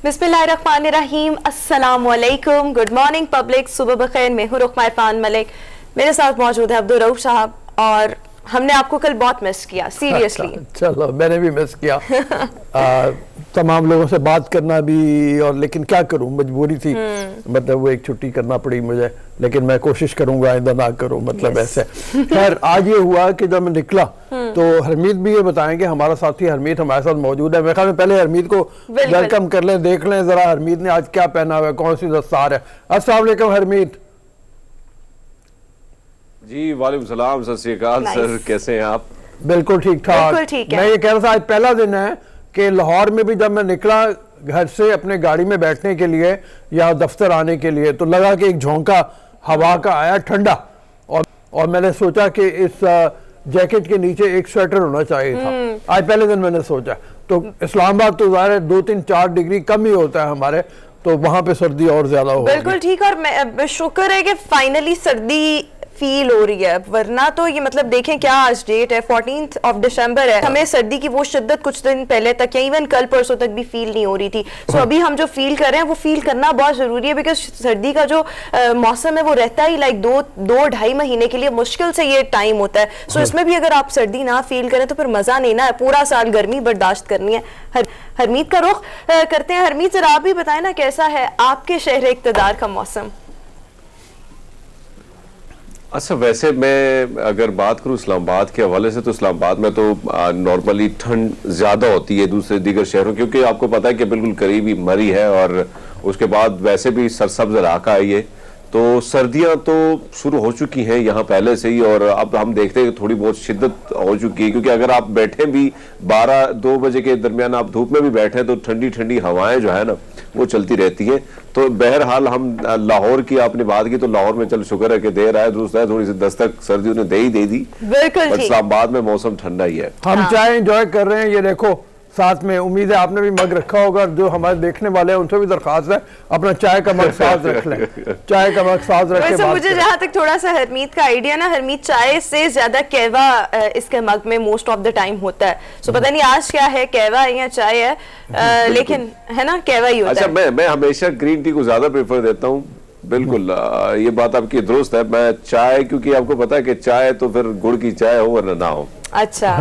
बिस्मिल्लाहिर्रहमानिर्रहीम, अस्सलामुअलैकुम, good morning public, सुबह बखैर। मैं हूँ रुकमा इरफान मलिक, मेरे साथ मौजूद है अब्दुल रऊफ साहब और हमने आपको कल बहुत मिस किया, सीरियसली। चलो, मैंने भी मिस किया तमाम लोगों से बात करना भी, और लेकिन क्या करूं, मजबूरी थी। मतलब वो एक छुट्टी करना पड़ी मुझे, लेकिन मैं कोशिश करूंगा आइंदा ना करूं, मतलब ऐसे। खैर, आज ये हुआ कि जब मैं निकला तो हरमीत भी ये बताएंगे, हमारा साथी हरमीत हमारे साथ मौजूद है। मेरे ख्याल में पहले हरमीत को वेलकम कर लें, देख लें जरा हरमीत ने आज क्या पहना हुआ है, कौन सी दस्तार है। अस्सलाम वालेकुम हरमीत। जी वालेकुम सलाम, सत श्री अकाल सर, कैसे हैं आप? बिल्कुल ठीक ठाक। मैं ये कह रहा था, आज पहला दिन है कि लाहौर में भी जब मैं निकला घर से अपने गाड़ी में बैठने के लिए या दफ्तर आने के लिए, तो लगा कि एक झोंका हवा का आया ठंडा, और मैंने सोचा कि इस जैकेट के नीचे एक स्वेटर होना चाहिए था। आज पहले दिन मैंने सोचा, तो इस्लामाबाद तो ज़ाहिर है 2-3-4 डिग्री कम ही होता है हमारे, तो वहां पे सर्दी और ज्यादा हो। बिल्कुल ठीक, और शुक्र है कि फाइनली सर्दी फील हो रही है, वरना तो ये मतलब देखें क्या आज डेट है, 14 दिसंबर है, हमें सर्दी की वो शिद्दत कुछ दिन पहले तक या इवन कल परसों तक भी फील नहीं हो रही थी। सो अभी हम जो फील कर रहे हैं वो फील करना बहुत जरूरी है, बिकॉज सर्दी का जो मौसम है वो रहता ही लाइक 2-2.5 महीने के लिए मुश्किल से ये टाइम होता है। सो इसमें भी अगर आप सर्दी ना फील करें तो फिर मजा नहीं ना है, पूरा साल गर्मी बर्दाश्त करनी है। हरमीत का रुख करते हैं। हरमीत, जरा आप भी बताएं ना, कैसा है आपके शहर इक़्तिदार का मौसम? अच्छा, वैसे मैं अगर बात करूं इस्लामाबाद के हवाले से, तो इस्लामाबाद में तो नॉर्मली ठंड ज़्यादा होती है दूसरे दीगर शहरों, क्योंकि आपको पता है कि बिल्कुल करीबी मरी है और उसके बाद वैसे भी सरसब्ज इलाका है ये, तो सर्दियां तो शुरू हो चुकी हैं यहाँ पहले से ही, और अब हम देखते हैं कि थोड़ी बहुत शिद्दत हो चुकी है, क्योंकि अगर आप बैठे भी 12-2 बजे के दरमियान आप धूप में भी बैठे तो ठंडी ठंडी हवाएं जो है ना वो चलती रहती हैं। तो बहरहाल हम लाहौर की आपने बात की, तो लाहौर में चल शुक्र है कि देर आए दुरुस्त है, थोड़ी सी दस्तक सर्दियों ने दे ही दे दी। बिल्कुल, इस्लामाबाद में मौसम ठंडा ही है। हम चाय एंजॉय कर रहे हैं, ये देखो साथ में। उम्मीद है आपने भी मग रखा होगा, जो हमारे देखने वाले हैं उनसे भी दरखास्त है अपना चाय का मग साथ रख लें, चाय का मग साथ रख के। मुझे जहाँ तक थोड़ा सा हरमीत का आइडिया ना, हरमीत चाय से ज्यादा कहवा इसके मग में मोस्ट ऑफ द टाइम होता है। सो पता नहीं आज क्या है, कहवा है या चाय है, लेकिन है ना कहवा ही होता है। अच्छा, मैं हमेशा ग्रीन टी को ज्यादा प्रेफर देता हूँ। बिल्कुल, ये बात आपकी दुरुस्त है। मैं चाय, क्योंकि आपको पता है कि चाय तो फिर गुड़ की चाय हो वरना ना हो। अच्छा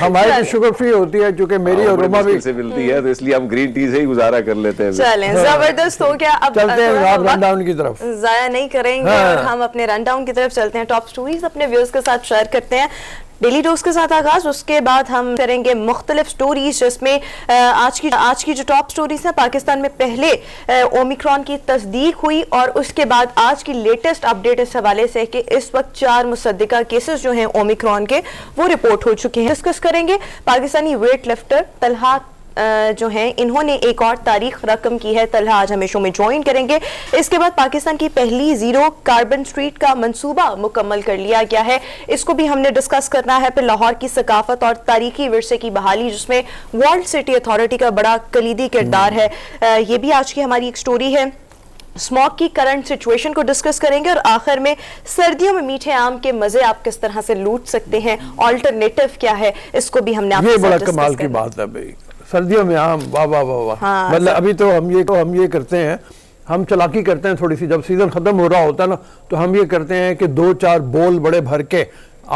हमारी तो शुगर फ्री होती है, क्योंकि मेरी और रोमा भी से मिलती है, तो इसलिए हम ग्रीन टी से ही गुजारा कर लेते हैं। चलें, जबरदस्त हो गया। अब चलते हैं आप रन डाउन की तरफ, जाया नहीं करेंगे और हम अपने रन डाउन की तरफ चलते हैं। टॉप स्टोरीज अपने व्यूअर्स के साथ शेयर करते हैं, डेली डोज के साथ आगाज। उसके बाद हम करेंगे मुख्तलिफ स्टोरीज, जिसमें आज की जो टॉप स्टोरीज हैं, पाकिस्तान में पहले ओमिक्रॉन की तस्दीक हुई, और उसके बाद आज की लेटेस्ट अपडेट इस हवाले से कि इस वक्त 4 मुसद्दिका केसेस जो हैं ओमिक्रॉन के वो रिपोर्ट हो चुके हैं। डिस्कस करेंगे पाकिस्तानी वेट लिफ्टर तलहा जो हैं, इन्होंने एक और तारीख रकम की है। तलहा आज हमें शो में ज्वाइन करेंगे। इसके बाद पाकिस्तान की पहली जीरो कार्बन स्ट्रीट का मंसूबा मुकम्मल कर लिया गया है, इसको भी हमने डिस्कस करना है। फिर लाहौर की सकाफत और तारीखी विरसे की बहाली, जिसमें वर्ल्ड सिटी अथॉरिटी का बड़ा कलीदी किरदार है, ये भी आज की हमारी एक स्टोरी है। स्मॉग की करंट सिचुएशन को डिस्कस करेंगे, और आखिर में सर्दियों में मीठे आम के मजे आप किस तरह से लूट सकते हैं, ऑल्टरनेटिव क्या है, इसको भी हमने आपके साथ डिस्कस करना। कमाल की बात है भाई, सर्दियों में आम, वाह वाह वाह वाह। हाँ, मतलब अभी तो हम ये करते हैं, हम चालाकी करते हैं थोड़ी सी, जब सीजन खत्म हो रहा होता है ना, तो हम ये करते हैं कि 2-4 बोल बड़े भर के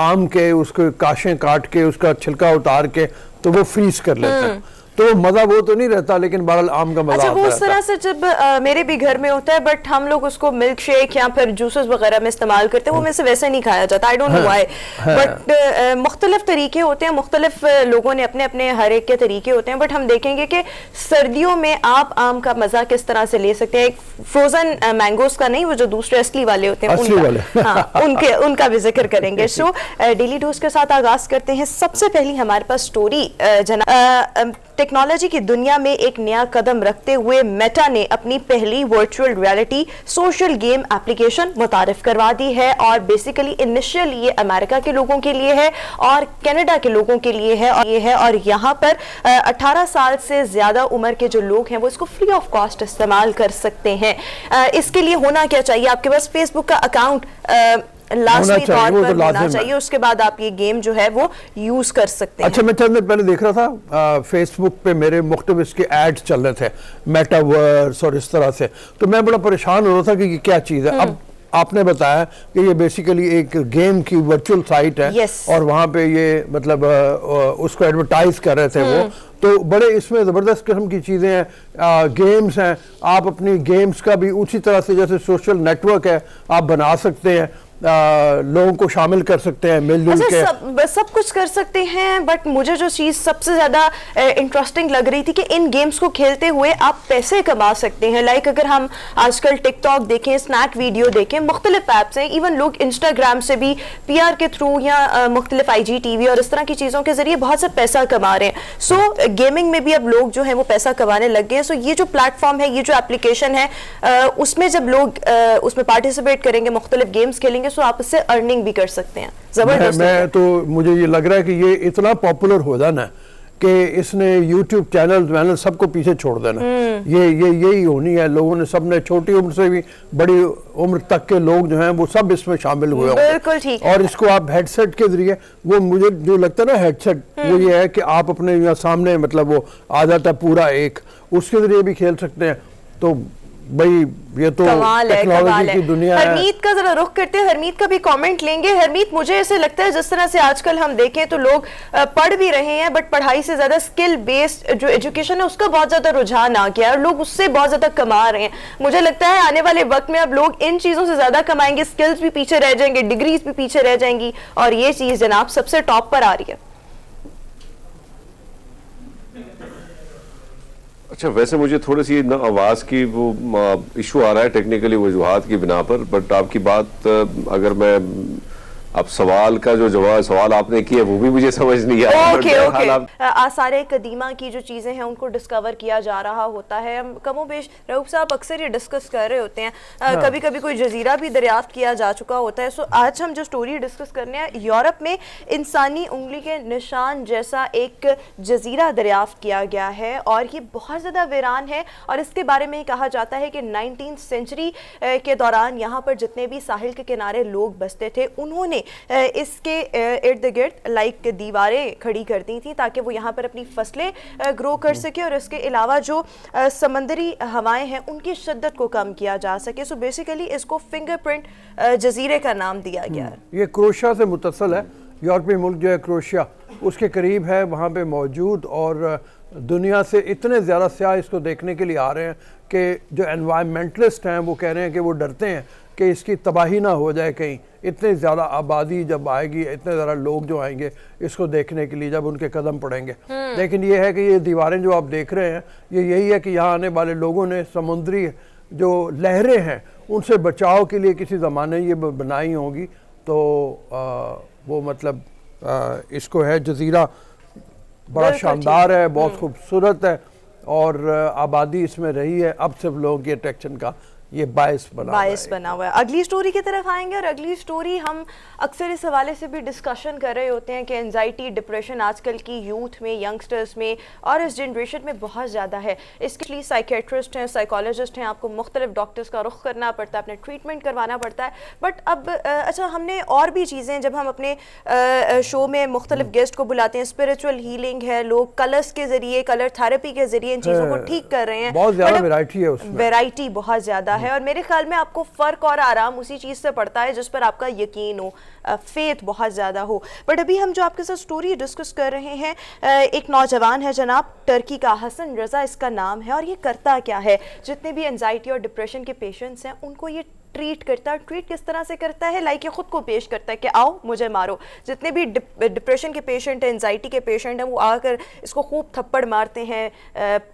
आम के, उसके काशें काट के, उसका छिलका उतार के, तो वो फ्रीज कर लेते हैं। तो मजा वो तो नहीं रहता, लेकिन बहरहाल आम का मजा आता है। वो उस तरह से जब मेरे भी घर में होता है, बट हम लोग उसको मिल्क शेक या फिर जूसेस वगैरह में इस्तेमाल करते हैं, वो में से वैसे नहीं खाया जाता। I don't know why, but मुख्तलिफ तरीके होते हैं, मुख्तलिफ लोगों ने अपने अपने हर एक के तरीके होते हैं। बट हम देखेंगे कि सर्दियों में आप आम का मजा किस तरह से ले सकते हैं। एक फ्रोजन मैंगोस का नहीं, वो जो दूसरे असली वाले होते हैं उनका भी जिक्र करेंगे। सो डेली डोज के साथ आगाज करते हैं। सबसे पहली हमारे पास स्टोरी, टेक्नोलॉजी की दुनिया में एक नया कदम रखते हुए मेटा ने अपनी पहली virtual reality social game application मुतारिफ करवा दी है, और बेसिकली इनिशियल ये अमेरिका के लोगों के लिए है और कनाडा के लोगों के लिए है, और यहाँ पर 18 साल से ज्यादा उम्र के जो लोग हैं वो इसको फ्री ऑफ कॉस्ट इस्तेमाल कर सकते हैं। इसके लिए होना क्या चाहिए, आपके पास फेसबुक का अकाउंट लाजमी तौर वो पर तो होना लाजिम चाहिए, है। उसके बाद आप ये गेम जो है वो यूज कर सकते हैं। अच्छा, मैं चंद दिन पहले देख रहा था फेसबुक पे मेरे मुख्तलिफ इसके एड्स चल रहे थे, मेटावर्स और इस तरह से, तो मैं बड़ा परेशान हो रहा था कि ये क्या चीज़ है। अब आपने बताया कि ये बेसिकली एक गेम की वर्चुअल साइट है। Yes. और वहाँ पे ये मतलब उसको एडवर्टाइज कर रहे थे वो, तो बड़े इसमें ज़बरदस्त किस्म की चीज़ें हैं, गेम्स हैं। आप अपनी गेम्स का भी उसी तरह से जैसे सोशल नेटवर्क है आप बना सकते हैं, लोगों को शामिल कर सकते हैं मिलजुल के। अच्छा, सब कुछ कर सकते हैं, बट मुझे जो चीज़ सबसे ज़्यादा इंटरेस्टिंग लग रही थी कि इन गेम्स को खेलते हुए आप पैसे कमा सकते हैं। लाइक अगर हम आजकल टिकटॉक देखें, स्नैक वीडियो देखें, मुख्तलिफ ऐप्स हैं, इवन लोग इंस्टाग्राम से भी PR के थ्रू या मुख्तलिफ IGTV और इस तरह की चीज़ों के जरिए बहुत सा पैसा कमा रहे हैं। सो गेमिंग में भी अब लोग जो है वो पैसा कमाने लग गए हैं। सो ये जो प्लेटफॉर्म है, ये जो एप्लीकेशन है, उसमें जब लोग उसमें पार्टिसिपेट करेंगे, मुख्तलिफ गेम्स खेलेंगे, सो आप इससे अर्निंग भी कर सकते हैं। जबरदस्त। मैं तो मुझे ये लग रहा है कि ये इतना पॉपुलर हो जाना कि इसने YouTube चैनल सबको पीछे छोड़ देना। ये यही होनी है। लोगों ने, सबने, छोटी उम्र से भी बड़ी उम्र तक के लोग जो हैं वो सब इसमें शामिल हुए होंगे। बिल्कुल ठीक। और इसको आप हेडसेट के जरिए, वो मुझे जो लगता है ना हेडसेट, वो ये है कि आप अपने यहाँ सामने मतलब वो आ जाता है पूरा एक, उसके जरिए भी खेल सकते हैं। तो भाई ये तो टेक्नोलॉजी की दुनिया है। हरमीत का जरा रुख करते हैं, हरमीत का भी कमेंट लेंगे। हरमीत, मुझे ऐसे लगता है जिस तरह से आजकल हम देखें तो लोग पढ़ भी रहे हैं, बट पढ़ाई से ज्यादा स्किल बेस्ड जो एजुकेशन है उसका बहुत ज्यादा रुझान आ गया है और लोग उससे बहुत ज्यादा कमा रहे हैं। मुझे लगता है आने वाले वक्त में अब लोग इन चीजों से ज्यादा कमाएंगे, स्किल्स भी पीछे रह जाएंगे, डिग्रीज भी पीछे रह जाएंगी, और ये चीज जनाब सबसे टॉप पर आ रही है। अच्छा, वैसे मुझे थोड़ी सी ना आवाज की वो इशू आ रहा है टेक्निकली वजूहात की बिना पर, बट आपकी बात अगर मैं अब सवाल का जो सवाल आपने किया वो भी मुझे समझ नहीं आया। ओके। आसार कदीमा की जो चीज़ें हैं उनको डिस्कवर किया जा रहा होता है। हम कमो बेश रऊफ साहब अक्सर ये डिस्कस कर रहे होते हैं, कभी कभी कोई जजीरा भी दरियाफ्त किया जा चुका होता है। सो आज हम जो स्टोरी डिस्कस करने हैं, यूरोप में इंसानी उंगली के निशान जैसा एक जजीरा दरियाफ्त किया गया है और ये बहुत ज़्यादा वीरान है। और इसके बारे में कहा जाता है कि 19th सेंचुरी के दौरान यहाँ पर जितने भी साहिल के किनारे लोग बसते थे, उन्होंने इसके इर्द गिर्द लाइक दीवारें खड़ी कर दी थी ताकि वो यहाँ पर अपनी फसलें ग्रो कर सके और इसके अलावा जो समंदरी हवाएं हैं उनकी शिद्दत को कम किया जा सके। सो बेसिकली इसको फिंगरप्रिंट जजीरे का नाम दिया गया है। ये क्रोएशिया से मुतसल है। यूरोपीय मुल्क जो है क्रोएशिया, उसके करीब है, वहाँ पे मौजूद, और दुनिया से इतने ज़्यादा सयाह इसको देखने के लिए आ रहे हैं कि जो एनवायरमेंटलिस्ट हैं वो कह रहे हैं कि वो डरते हैं कि इसकी तबाही ना हो जाए कहीं। इतनी ज़्यादा आबादी जब आएगी, इतने ज़्यादा लोग जो आएंगे इसको देखने के लिए, जब उनके कदम पड़ेंगे। लेकिन ये है कि ये दीवारें जो आप देख रहे हैं, ये यही है कि यहाँ आने वाले लोगों ने समुद्री जो लहरें हैं उनसे बचाव के लिए किसी ज़माने ये बनाई होंगी। तो वो मतलब इसको है जजीरा, बड़ा शानदार है, बहुत खूबसूरत है, और आबादी इसमें रही है। अब सिर्फ लोगों की अट्रैक्शन का ये बायस बना हुआ है। अगली स्टोरी की तरफ आएंगे, और अगली स्टोरी हम अक्सर इस हवाले से भी डिस्कशन कर रहे होते हैं कि एंजाइटी, डिप्रेशन आजकल की यूथ में, यंगस्टर्स में और इस जनरेशन में बहुत ज़्यादा है। इसके लिए साइकेट्रिस्ट हैं, साइकोलॉजिस्ट हैं, आपको मुख्तलिफ डॉक्टर्स का रुख करना पड़ता है, अपने ट्रीटमेंट करवाना पड़ता है। बट अब अच्छा, हमने और भी चीज़ें, जब हम अपने शो में मुख्तलिफ गेस्ट को बुलाते हैं, स्पिरिचुअल हीलिंग है, लोग कलर्स के ज़रिए, कलर थेरेपी के ज़रिए इन चीज़ों को ठीक कर रहे हैं। बहुत ज़्यादा वैरायटी है उसमें, वैरायटी बहुत ज़्यादा है। और मेरे ख्याल में आपको फ़र्क और आराम उसी चीज़ से पड़ता है जिस पर आपका यकीन हो, फेथ बहुत ज़्यादा हो। बट अभी हम जो आपके साथ स्टोरी डिस्कस कर रहे हैं, एक नौजवान है जनाब, टर्की का, हसन रज़ा इसका नाम है। और ये करता क्या है, जितने भी एंजाइटी और डिप्रेशन के पेशेंट्स हैं उनको ये ट्रीट करता है। ट्रीट किस तरह से करता है, लाइक ये खुद को पेश करता है कि आओ मुझे मारो। जितने भी डिप्रेशन के पेशेंट हैं, एंजाइटी के पेशेंट हैं, वो आकर इसको खूब थप्पड़ मारते हैं,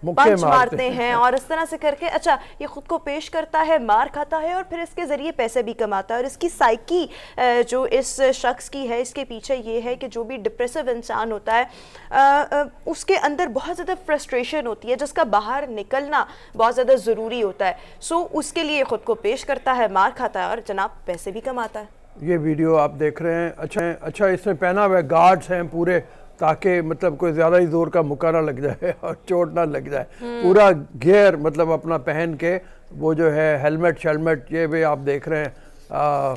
पंच मारते हैं, और इस तरह से करके अच्छा ये खुद को पेश करता है, मार खाता है, और फिर इसके ज़रिए पैसे भी कमाता है। और इसकी साइकी जो इस शख्स की है, इसके पीछे ये है कि जो भी डिप्रेसिव इंसान होता है उसके अंदर बहुत ज़्यादा फ्रस्ट्रेशन होती है जिसका बाहर निकलना बहुत ज़्यादा ज़रूरी होता है। सो उसके लिए खुद को पेश करता है, मार खाता है, और जनाब पैसे भी कमाता है। ये वीडियो आप देख रहे हैं। अच्छा इसमें पहना हुआ गार्ड्स हैं पूरे, ताकि मतलब कोई ज़्यादा ही जोर का मुक्का ना लग जाए और चोट ना लग जाए। पूरा गियर मतलब अपना पहन के, वो जो है हेलमेट शेलमेट, ये भी आप देख रहे हैं।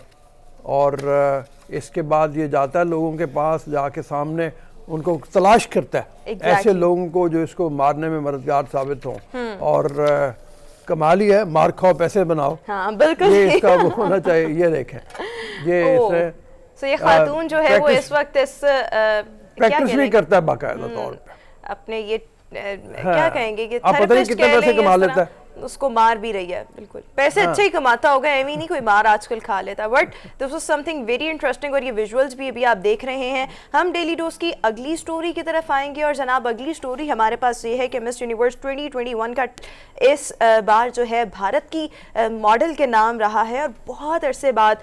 और इसके बाद ये जाता है लोगों के पास, जाके सामने उनको तलाश करता है ऐसे लोगों को जो इसको मारने में मददगार साबित हों। और कमाल ही है, मार खाओ पैसे बनाओ। हाँ, बिल्कुल ये इसका वो होना चाहिए। ये देखें, ये इसने तो ये खातून जो है वो इस वक्त इस प्रैक्टिस नहीं करता है बाकायदा तौर पे अपने ये क्या कहेंगे कि आप पता नहीं कितने पैसे कमा लेता है, उसको मार भी रही है। बिल्कुल पैसे अच्छे ही कमाता होगा, एवी नहीं कोई मार आजकल खा लेता। But this was something very interesting और ये विजुअल्स भी अभी आप देख रहे हैं। हम डेली डोज की अगली स्टोरी की तरफ आएंगे और जनाब अगली स्टोरी हमारे पास ये है कि मिस यूनिवर्स 2021 का इस बार जो है भारत की मॉडल के नाम रहा है और बहुत अरसे बाद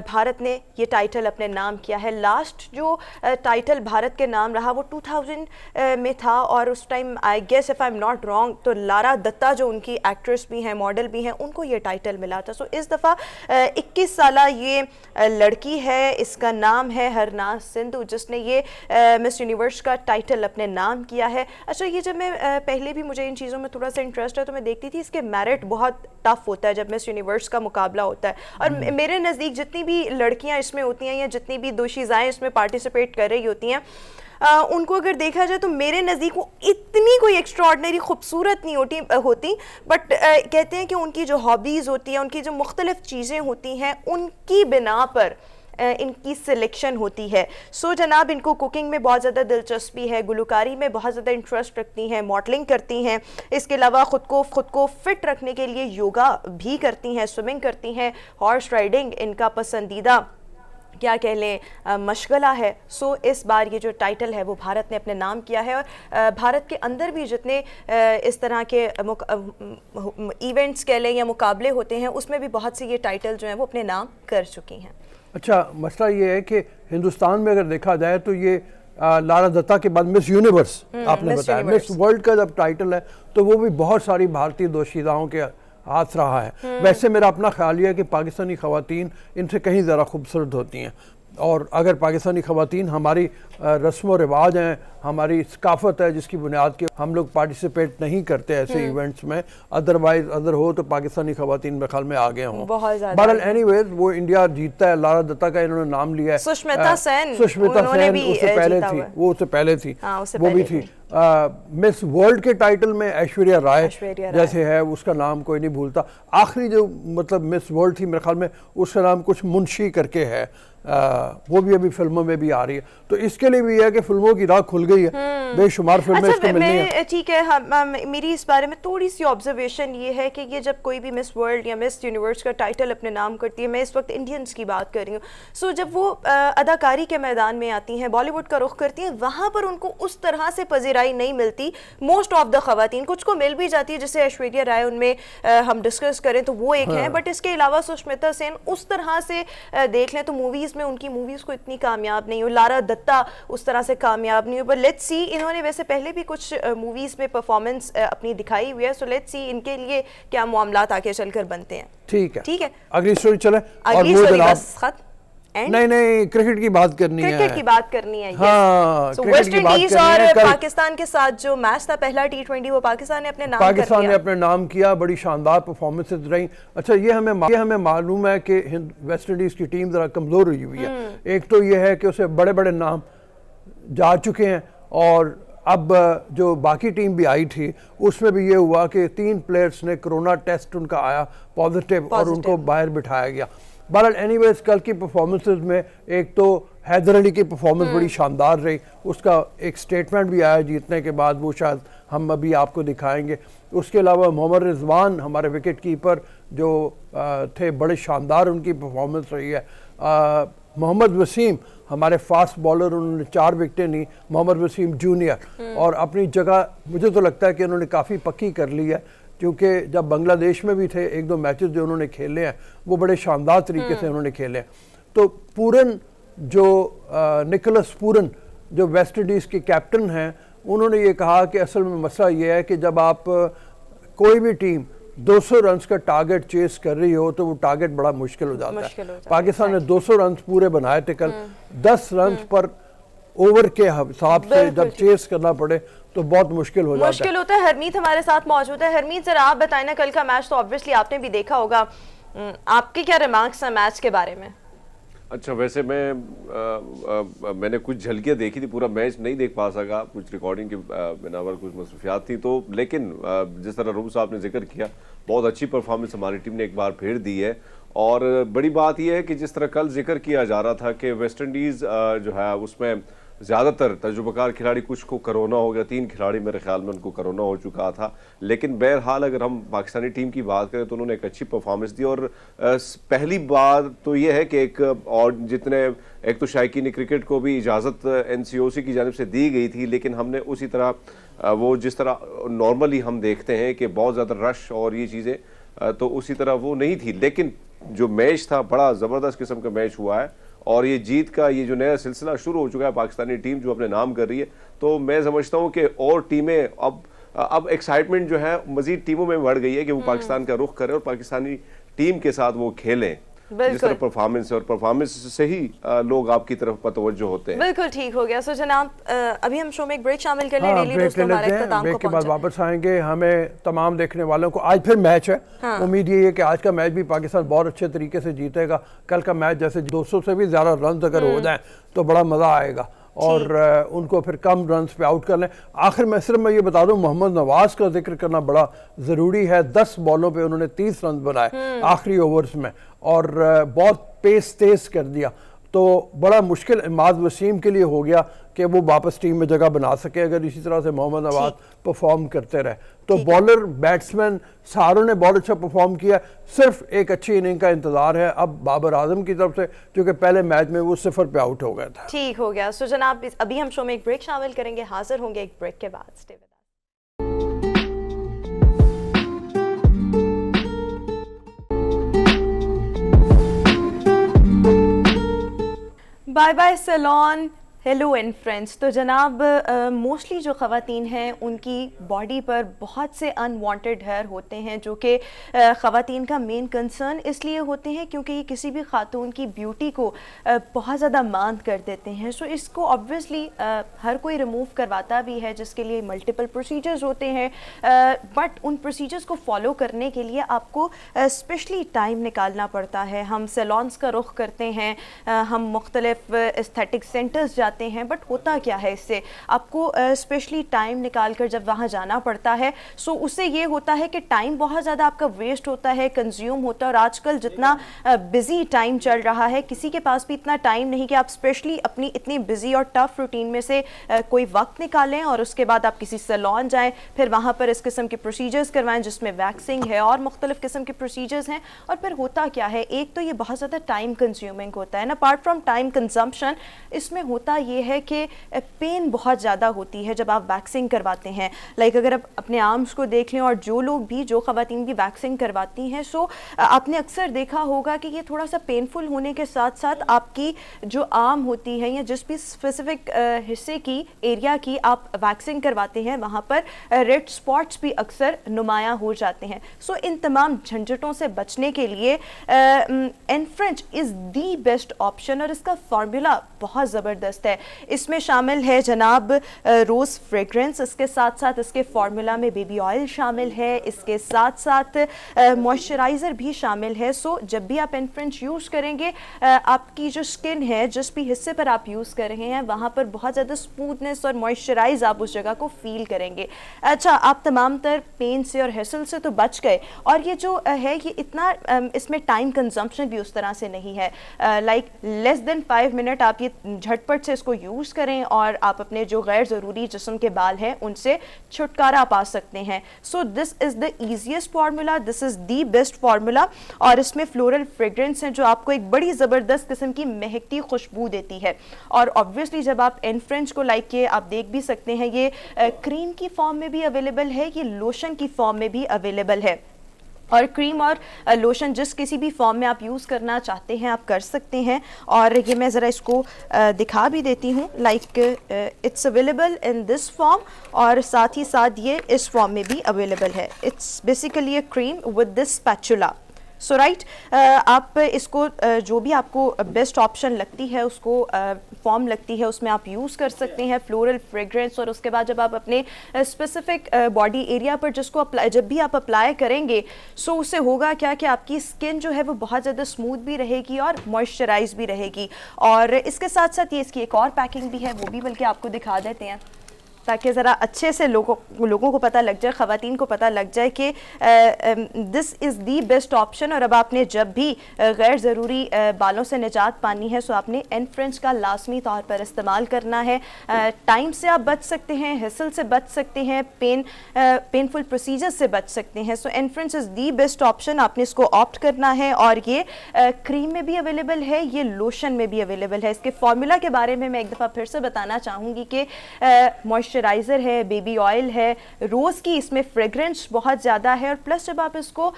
भारत ने ये टाइटल अपने नाम किया है। लास्ट जो टाइटल भारत के नाम रहा वो 2000 में था और उस time I guess if I am not wrong तो लारा दत्ता जो उनकी एक्ट्रेस भी हैं, मॉडल भी हैं, उनको ये टाइटल मिला था। सो इस दफ़ा 21 साला ये लड़की है, इसका नाम है हरनाज सिंधु, जिसने ये मिस यूनिवर्स का टाइटल अपने नाम किया है। अच्छा, ये जब मैं पहले भी मुझे इन चीज़ों में थोड़ा सा इंटरेस्ट है तो मैं देखती थी इसके मेरिट बहुत टफ होता है जब मिस यूनिवर्स का मुकाबला होता है। और मेरे नज़दीक जितनी भी लड़कियाँ इसमें होती हैं या जितनी भी दोशीज़ाएँ इसमें पार्टिसिपेट कर रही होती हैं उनको अगर देखा जाए तो मेरे नज़दीक वो इतनी कोई एक्स्ट्राऑर्डिनरी खूबसूरत नहीं होती बट कहते हैं कि उनकी जो हॉबीज़ होती हैं, उनकी जो मुख्तलिफ चीज़ें होती हैं, उनकी बिना पर इनकी सिलेक्शन होती है। सो जनाब इनको कुकिंग में बहुत ज़्यादा दिलचस्पी है, गुलकारी में बहुत ज़्यादा इंटरेस्ट रखती हैं, मॉडलिंग करती हैं, इसके अलावा ख़ुद को फ़िट रखने के लिए योगा भी करती हैं, स्विमिंग करती हैं, हॉर्स राइडिंग इनका पसंदीदा क्या कह लें मशगला है। सो इस बार ये जो टाइटल है वो भारत ने अपने नाम किया है और भारत के अंदर भी जितने इस तरह के इवेंट्स कह लें या मुकाबले होते हैं उसमें भी बहुत से ये टाइटल जो हैं वो अपने नाम कर चुकी हैं। अच्छा, मसला ये है कि हिंदुस्तान में अगर देखा जाए तो ये लारा दत्ता के बाद मिस यूनिवर्स आपने बताया, मिस वर्ल्ड का जब टाइटल है तो वो भी बहुत सारी भारतीय दोशीदाओं के हाथ रहा है। वैसे मेरा अपना ख्याल ये है कि पाकिस्तानी ख़वातीन इनसे कहीं ज़रा खूबसूरत होती हैं और अगर पाकिस्तानी ख़वातीन हमारी रस्म व रिवाज हैं, हमारी सकाफ़त है जिसकी बुनियाद के हम लोग पार्टिसिपेट नहीं करते ऐसे इवेंट्स में, अदरवाइज अदर हो तो पाकिस्तानी ख़वातीन मेरे ख्याल में आगे हों। बहरहाल एनीवेज वो इंडिया जीतता है। लारा दत्ता का इन्होंने नाम लिया है। सुष्मिता सेन उससे पहले थी, वो उससे पहले थी, वो भी थी। मिस वर्ल्ड के टाइटल में ऐश्वर्या राय जैसे है, उसका नाम कोई नहीं भूलता। आखिरी जो मतलब मिस वर्ल्ड थी मेरे ख्याल में उसका नाम कुछ मुंशी करके है, वो भी अभी फिल्मों में भी आ रही है। तो इसके लिए भी है कि फिल्मों की राह खुल गई है, बेशुमार फिल्में इसको मिलनी है। ठीक है, मेरी इस बारे में थोड़ी सी ऑब्जर्वेशन ये है कि ये जब कोई भी मिस वर्ल्ड या मिस यूनिवर्स का टाइटल अपने नाम करती है, मैं इस वक्त इंडियंस की बात कर रही हूँ, सो जब वो अदाकारी के मैदान में आती हैं, बॉलीवुड का रुख करती हैं, वहाँ पर उनको उस तरह से पजीराई नहीं मिलती। मोस्ट ऑफ द खवातीन, कुछ को मिल भी जाती है, जैसे ऐश्वर्या राय, उनमें हम डिस्कस करें तो वो एक है, बट इसके अलावा सुष्मिता सेन उस तरह से देख लें तो मूवीज़ में उनकी मूवीज़ को इतनी कामयाब नहीं हो, लारा दत्ता उस तरह से कामयाब नहीं हो। पर लेट्स सी, इन्होंने वैसे पहले भी कुछ मूवीज़ में परफॉर्मेंस अपनी दिखाई हुई है, सो लेट्स सी इनके लिए क्या मामलात आगे चलकर बनते हैं। ठीक है, ठीक है, अगली स्टोरी चले। अगली स्टोरी बस खत्म। नहीं, क्रिकेट की बात करनी है। क्रिकेट की बात करनी है। हाँ, so, वेस्ट इंडीज और पाकिस्तान के साथ जो मैच था पहला T20 वो पाकिस्तान ने अपने नाम किया। बड़ी शानदार परफॉर्मेंसेस रही। अच्छा, ये हमें मालूम है कि वेस्ट इंडीज की टीम जरा कमजोर हुई है। एक तो ये है कि उसे बड़े बड़े नाम जा चुके हैं और अब जो बाकी टीम भी आई थी उसमें भी ये हुआ कि 3 प्लेयर्स ने कोरोना टेस्ट उनका आया पॉजिटिव और उनको बाहर बिठाया गया। बहरहाल एनीवेज कल की परफॉर्मेंसेस में एक तो हैदर अली की परफॉर्मेंस बड़ी शानदार रही, उसका एक स्टेटमेंट भी आया जीतने के बाद, वो शायद हम अभी आपको दिखाएंगे। उसके अलावा मोहम्मद रिजवान हमारे विकेट कीपर जो थे, बड़े शानदार उनकी परफॉर्मेंस रही है। मोहम्मद वसीम हमारे फास्ट बॉलर, उन्होंने 4 विकेटें ली, मोहम्मद वसीम जूनियर, और अपनी जगह मुझे तो लगता है कि उन्होंने काफ़ी पक्की कर ली है, क्योंकि जब बांग्लादेश में भी थे 1-2 मैचेस जो उन्होंने खेले हैं वो बड़े शानदार तरीके से उन्होंने खेले हैं। तो पूरन जो निकोलस पूरन जो वेस्ट इंडीज़ के कैप्टन हैं, उन्होंने ये कहा कि असल में मसला ये है कि जब आप कोई भी टीम 200 रन का टारगेट चेस कर रही हो तो वो टारगेट बड़ा मुश्किल हो जाता है। पाकिस्तान ने 200 रन पूरे बनाए थे कल, 10 रन पर ओवर के हिसाब से जब चेस करना पड़े तो बहुत मुश्किल होता है। हरमीत हमारे साथ मौजूद है। हरमीत, जरा आप बताएं ना, कल का मैच तो ऑब्वियसली आपने भी देखा होगा, आपके क्या रिमार्क्स हैं मैच के बारे में? अच्छा, वैसे मैंने कुछ झलकियां देखी थी, पूरा मैच नहीं देख पा सका, कुछ रिकॉर्डिंग की बिनावर कुछ मसरूफियात थी, तो लेकिन जिस तरह रूम साहब ने जिक्र किया, बहुत अच्छी परफॉर्मेंस हमारी टीम ने एक बार फिर दी है। और बड़ी बात यह है कि जिस तरह कल जिक्र किया जा रहा था कि वेस्ट इंडीज़ जो है उसमें ज़्यादातर तजुर्बेकार खिलाड़ी, कुछ को कोरोना हो गया, 3 खिलाड़ी मेरे ख्याल में उनको कोरोना हो चुका था, लेकिन बहरहाल अगर हम पाकिस्तानी टीम की बात करें तो उन्होंने एक अच्छी परफॉर्मेंस दी। और पहली बात तो ये है कि एक तो शायकीन क्रिकेट को भी इजाज़त NCOC की जानिब से दी गई थी, लेकिन हमने उसी तरह वो जिस तरह नॉर्मली हम देखते हैं कि बहुत ज़्यादा रश और ये चीज़ें, तो उसी तरह वो नहीं थी। लेकिन जो मैच था बड़ा ज़बरदस्त किस्म का मैच हुआ है, और ये जीत का ये जो नया सिलसिला शुरू हो चुका है, पाकिस्तानी टीम जो अपने नाम कर रही है, तो मैं समझता हूँ कि और टीमें अब एक्साइटमेंट जो है मजीद टीमों में बढ़ गई है कि वो पाकिस्तान का रुख करें और पाकिस्तानी टीम के साथ वो खेलें जिस तरह परफॉर्मेंस है, और परफॉर्मेंस से ही लोग आपकी तरफ तवज्जो होते हैं। बिल्कुल ठीक हो गया। सो जनाब, अभी हम शो में एक ब्रेक शामिल कर लें, डेली डोज को हमारे इख्तिताम ब्रेक को के बाद पहुंचे। वापस आएंगे। हमें तमाम देखने वालों को आज फिर मैच है, उम्मीद ये है कि आज का मैच भी पाकिस्तान बहुत अच्छे तरीके से जीतेगा। कल का मैच जैसे 200 से भी ज्यादा रन अगर हो जाए तो बड़ा मजा आएगा, और उनको फिर कम रन्स पे आउट कर लें। आखिर में सिर्फ मैं ये बता दूं, मोहम्मद नवाज का जिक्र करना बड़ा ज़रूरी है। 10 बॉलों पे उन्होंने 30 रन बनाए आखिरी ओवर्स में, और बहुत पेस तेज कर दिया, तो बड़ा मुश्किल इमाद वसीम के लिए हो गया कि वो वापस टीम में जगह बना सके अगर इसी तरह से मोहम्मद नवाज परफॉर्म करते रहे। तो बॉलर बैट्समैन सारों ने बहुत अच्छा परफॉर्म किया, सिर्फ एक अच्छी इनिंग का इंतजार है अब बाबर आजम की तरफ से, क्योंकि पहले मैच में वो 0 पे आउट हो गया था। ठीक हो गया। सो जनाब, अभी हम शो में एक ब्रेक शामिल करेंगे, हाजिर होंगे एक ब्रेक के बाद। Stay with us. Bye bye सैलून, हेलो एंड फ्रेंड्स। तो जनाब, मोस्टली जो ख़वातीन हैं उनकी बॉडी पर बहुत से अनवांटेड हेयर होते हैं, जो कि ख़वातीन का मेन कंसर्न इसलिए होते हैं क्योंकि ये किसी भी खातून की ब्यूटी को बहुत ज़्यादा मांद कर देते हैं। सो इसको ऑब्वियसली हर कोई रिमूव करवाता भी है, जिसके लिए मल्टीपल प्रोसीजर्स होते हैं, बट उन प्रोसीजर्स को फॉलो करने के लिए आपको स्पेशली टाइम निकालना पड़ता है। हम सैलून्स का रुख करते हैं, हम मुख्तलिफ एस्थेटिक सेंटर्स जाते हैं, बट होता क्या है, इससे आपको स्पेशली टाइम निकाल कर जब वहाँ जाना पड़ता है, सो उससे ये होता है कि टाइम बहुत ज़्यादा आपका वेस्ट होता है, कंज्यूम होता है। और आजकल जितना बिजी टाइम चल रहा है, किसी के पास भी इतना टाइम नहीं कि आप स्पेशली अपनी इतनी बिजी और टफ रूटीन में से कोई वक्त निकालें और उसके बाद आप किसी सैलून जाएं, फिर वहाँ पर इस किस्म के प्रोसीजर्स करवाएं जिसमें वैक्सिंग है और मुख्तलिफ किस्म के प्रोसीजर्स हैं। और फिर होता क्या है, एक तो ये बहुत ज़्यादा टाइम कंज्यूमिंग होता है ना, अपार्ट फ्रॉम टाइम कंजम्पशन, इसमें होता ये है कि पेन बहुत ज़्यादा होती है जब आप वैक्सिंग करवाते हैं। लाइक अगर आप अपने आर्म्स को देख लें, और जो लोग भी, जो ख़वातीन भी वैक्सिंग करवाती हैं, सो आपने अक्सर देखा होगा कि ये थोड़ा सा पेनफुल होने के साथ साथ आपकी जो आर्म होती है या जिस भी स्पेसिफिक हिस्से की, एरिया की आप वैक्सिंग करवाते हैं, वहाँ पर रेड स्पॉट्स भी अक्सर नुमायाँ हो जाते हैं। सो इन तमाम झंझटों से बचने के लिए Enfrench is the best option, और इसका फार्मूला बहुत ज़बरदस्त है। इसमें शामिल है जनाब रोज़ फ्रेग्रेंस, इसके साथ साथ इसके फार्मूला में बेबी ऑयल शामिल है, इसके साथ साथ मॉइस्चराइज़र भी शामिल है। सो जब भी आप एनफ्रेंच यूज़ करेंगे, आपकी जो स्किन है, जिस भी हिस्से पर आप यूज़ कर रहे हैं, वहाँ पर बहुत ज़्यादा स्मूथनेस और मॉइस्चराइज आप उस जगह को फील करेंगे। अच्छा, आप तमाम तर पेन से और हेसल से तो बच गए, और ये जो है ये इतना इसमें टाइम कंजम्पशन भी उस तरह से नहीं है। लाइक लेस देन 5 मिनट आप ये झटपट से इसको यूज़ करें और आप अपने जो गैर ज़रूरी जिस्म के बाल हैं उनसे छुटकारा पा सकते हैं। So this is the easiest formula, this is the best formula, और इसमें फ्लोरल फ्रेग्रेंस है जो आपको एक बड़ी ज़बरदस्त किस्म की महकती खुशबू देती है। और ऑब्वियसली जब आप एनफ्रेंच को लाइक के आप देख भी सकते हैं, ये क्रीम की फॉर्म में भी अवेलेबल है, ये लोशन की फॉर्म में भी अवेलेबल है, और क्रीम और लोशन जिस किसी भी फॉर्म में आप यूज़ करना चाहते हैं आप कर सकते हैं। और ये मैं ज़रा इसको दिखा भी देती हूँ, like it's available in this form, और साथ ही साथ ये इस फॉर्म में भी अवेलेबल है। It's basically a cream with this spatula. So right, आप इसको जो भी आपको बेस्ट ऑप्शन लगती है, उसको फॉर्म लगती है, उसमें आप यूज़ कर सकते हैं फ्लोरल फ्रेग्रेंस। और उसके बाद जब आप अपने स्पेसिफिक बॉडी एरिया पर जिसको अप्लाई, जब भी आप अप्लाई करेंगे, सो उससे होगा क्या कि आपकी स्किन जो है वो बहुत ज़्यादा स्मूथ भी रहेगी और मॉइस्चराइज भी रहेगी। और इसके साथ साथ ये इसकी एक और पैकिंग भी है, वो भी बल्कि आपको दिखा देते हैं ताकि ज़रा अच्छे से लोगों को पता लग जाए, ख़वातीन को पता लग जाए कि this is the best option. और अब आपने जब भी गैर ज़रूरी बालों से निजात पानी है, सो आपने एनफ्रेंच का लाजमी तौर पर इस्तेमाल करना है। टाइम से आप बच सकते हैं, हेसल से बच सकते हैं, पेनफुल प्रोसीजर से बच सकते हैं। सो एनफ्रेंच इज़ दी बेस्ट ऑप्शन, आपने इसको ऑप्ट करना है। और ये क्रीम में भी अवेलेबल है, ये लोशन में भी अवेलेबल है। इसके फार्मूला के बारे में मैं एक दफ़ा फिर से बताना चाहूँगी कि मॉइस्चराइज़र है, बेबी ऑयल है, रोज़ की इसमें फ्रेग्रेंस बहुत ज़्यादा है। और प्लस जब आप इसको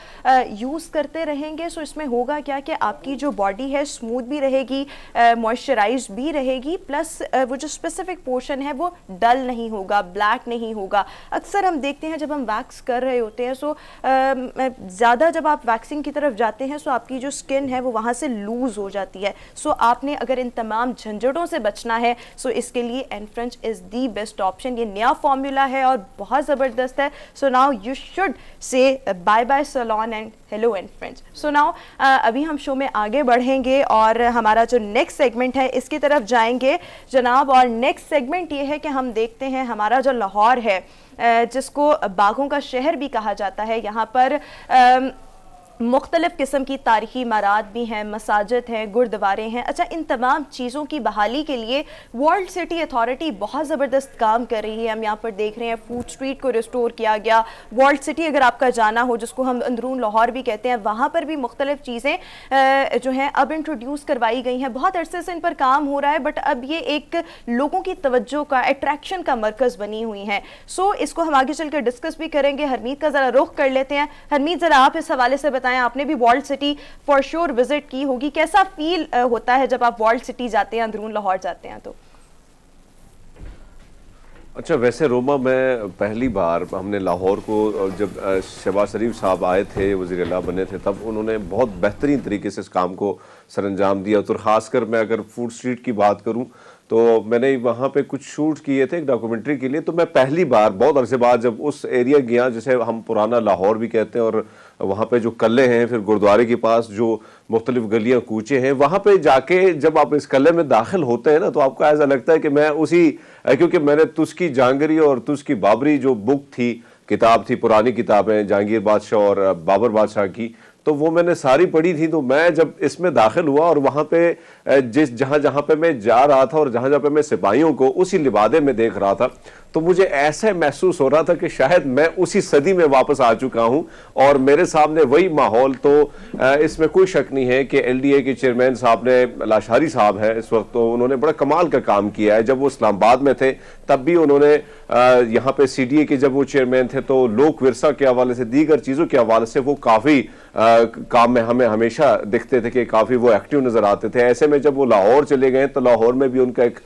यूज़ करते रहेंगे, सो इसमें होगा क्या कि आपकी जो बॉडी है स्मूथ भी रहेगी, मॉइस्चराइज भी रहेगी, प्लस वो जो स्पेसिफिक पोर्शन है वो डल नहीं होगा, ब्लैक नहीं होगा। अक्सर हम देखते हैं जब हम वैक्स कर रहे होते हैं, सो ज़्यादा जब आप वैक्सिंग की तरफ जाते हैं, सो आपकी जो स्किन है वो वहाँ से लूज़ हो जाती है। सो आपने अगर इन तमाम झंझटों से बचना है, सो इसके लिए Enfrench is the best option. ये नया फॉर्मूला है और बहुत ज़बरदस्त है। So now you should say bye bye salon and hello Enfrench. So now अभी हम शो में आगे बढ़ेंगे और हमारा जो नेक्स्ट सेगमेंट है इसकी तरफ जाएंगे जनाब। और नेक्स्ट सेगमेंट ये है कि हम देखते हैं हमारा जो लाहौर है, जिसको बागों का शहर भी कहा जाता है, यहाँ पर मुख्तलिफ़ किस्म की तारीखी इमारात भी हैं, मसाजिद हैं, गुरुद्वारे हैं। अच्छा, इन तमाम चीज़ों की बहाली के लिए वर्ल्ड सिटी अथॉरिटी बहुत ज़बरदस्त काम कर रही है। हम यहाँ पर देख रहे हैं फूड स्ट्रीट को रिस्टोर किया गया। वर्ल्ड सिटी अगर आपका जाना हो, जिसको हम अंदरून लाहौर भी कहते हैं, वहाँ पर भी मुख्तलिफ़ चीज़ें जो हैं अब इंट्रोड्यूस करवाई गई हैं। बहुत अरसे से इन पर काम हो रहा है, बट अब ये एक लोगों की तवज्जो का, अट्रैक्शन का मरकज़ बनी हुई हैं। सो इसको हम आगे चल कर डिस्कस भी करेंगे। हरमीत का ज़रा रुख कर लेते हैं। हरमीत, ज़रा आप इस हवाले से बताएं, आपने भी world city for sure visit की होगी, कैसा फील होता है जब आप वर्ल्ड सिटी जाते हैं, अंदरून लाहौर जाते हैं तो? अच्छा, वैसे रोमा, मैं पहली बार हमने लाहौर को जब शहबाज शरीफ साहब आए थे, वज़ीर आला बने थे, तब उन्होंने बहुत बेहतरीन तरीके से इस काम को सरअंजाम दिया। तो ख़ासकर मैं अगर फूड स्ट्रीट की बात करूं, तो मैंने वहाँ पे कुछ शूट किए थे एक डॉक्यूमेंट्री के लिए। तो मैं पहली बार बहुत अरसे बाद जब उस एरिया गया, जिसे हम पुराना लाहौर भी कहते हैं, और वहाँ पे जो कल्ले हैं, फिर गुरुद्वारे के पास जो मुख्तलिफ गलियाँ कूचे हैं, वहाँ पे जाके जब आप इस कल्ले में दाखिल होते हैं ना, तो आपको ऐसा लगता है कि मैं उसी, क्योंकि मैंने तुस्की जहांगीरी और तुस्की बाबरी जो बुक थी, किताब थी, पुरानी किताबें जहांगीर बादशाह और बाबर बादशाह की, तो वो मैंने सारी पढ़ी थी। तो मैं जब इसमें दाखिल हुआ और वहाँ पे जहाँ जहाँ पे मैं जा रहा था और जहाँ जहाँ पे मैं सिपाहियों को उसी लिबादे में देख रहा था, तो मुझे ऐसे महसूस हो रहा था कि शायद मैं उसी सदी में वापस आ चुका हूं और मेरे सामने वही माहौल। तो इसमें कोई शक नहीं है कि एलडीए के चेयरमैन साहब ने, लाशारी साहब हैं इस वक्त, तो उन्होंने बड़ा कमाल का काम किया है। जब वो इस्लामाबाद में थे तब भी उन्होंने यहाँ पे सीडीए के जब वो चेयरमैन थे, तो लोक विरसा के हवाले से, दीगर चीज़ों के हवाले से वो काफ़ी काम में हमें हमेशा दिखते थे कि काफ़ी वो एक्टिव नज़र आते थे। ऐसे में जब वो लाहौर चले गए तो लाहौर में भी उनका एक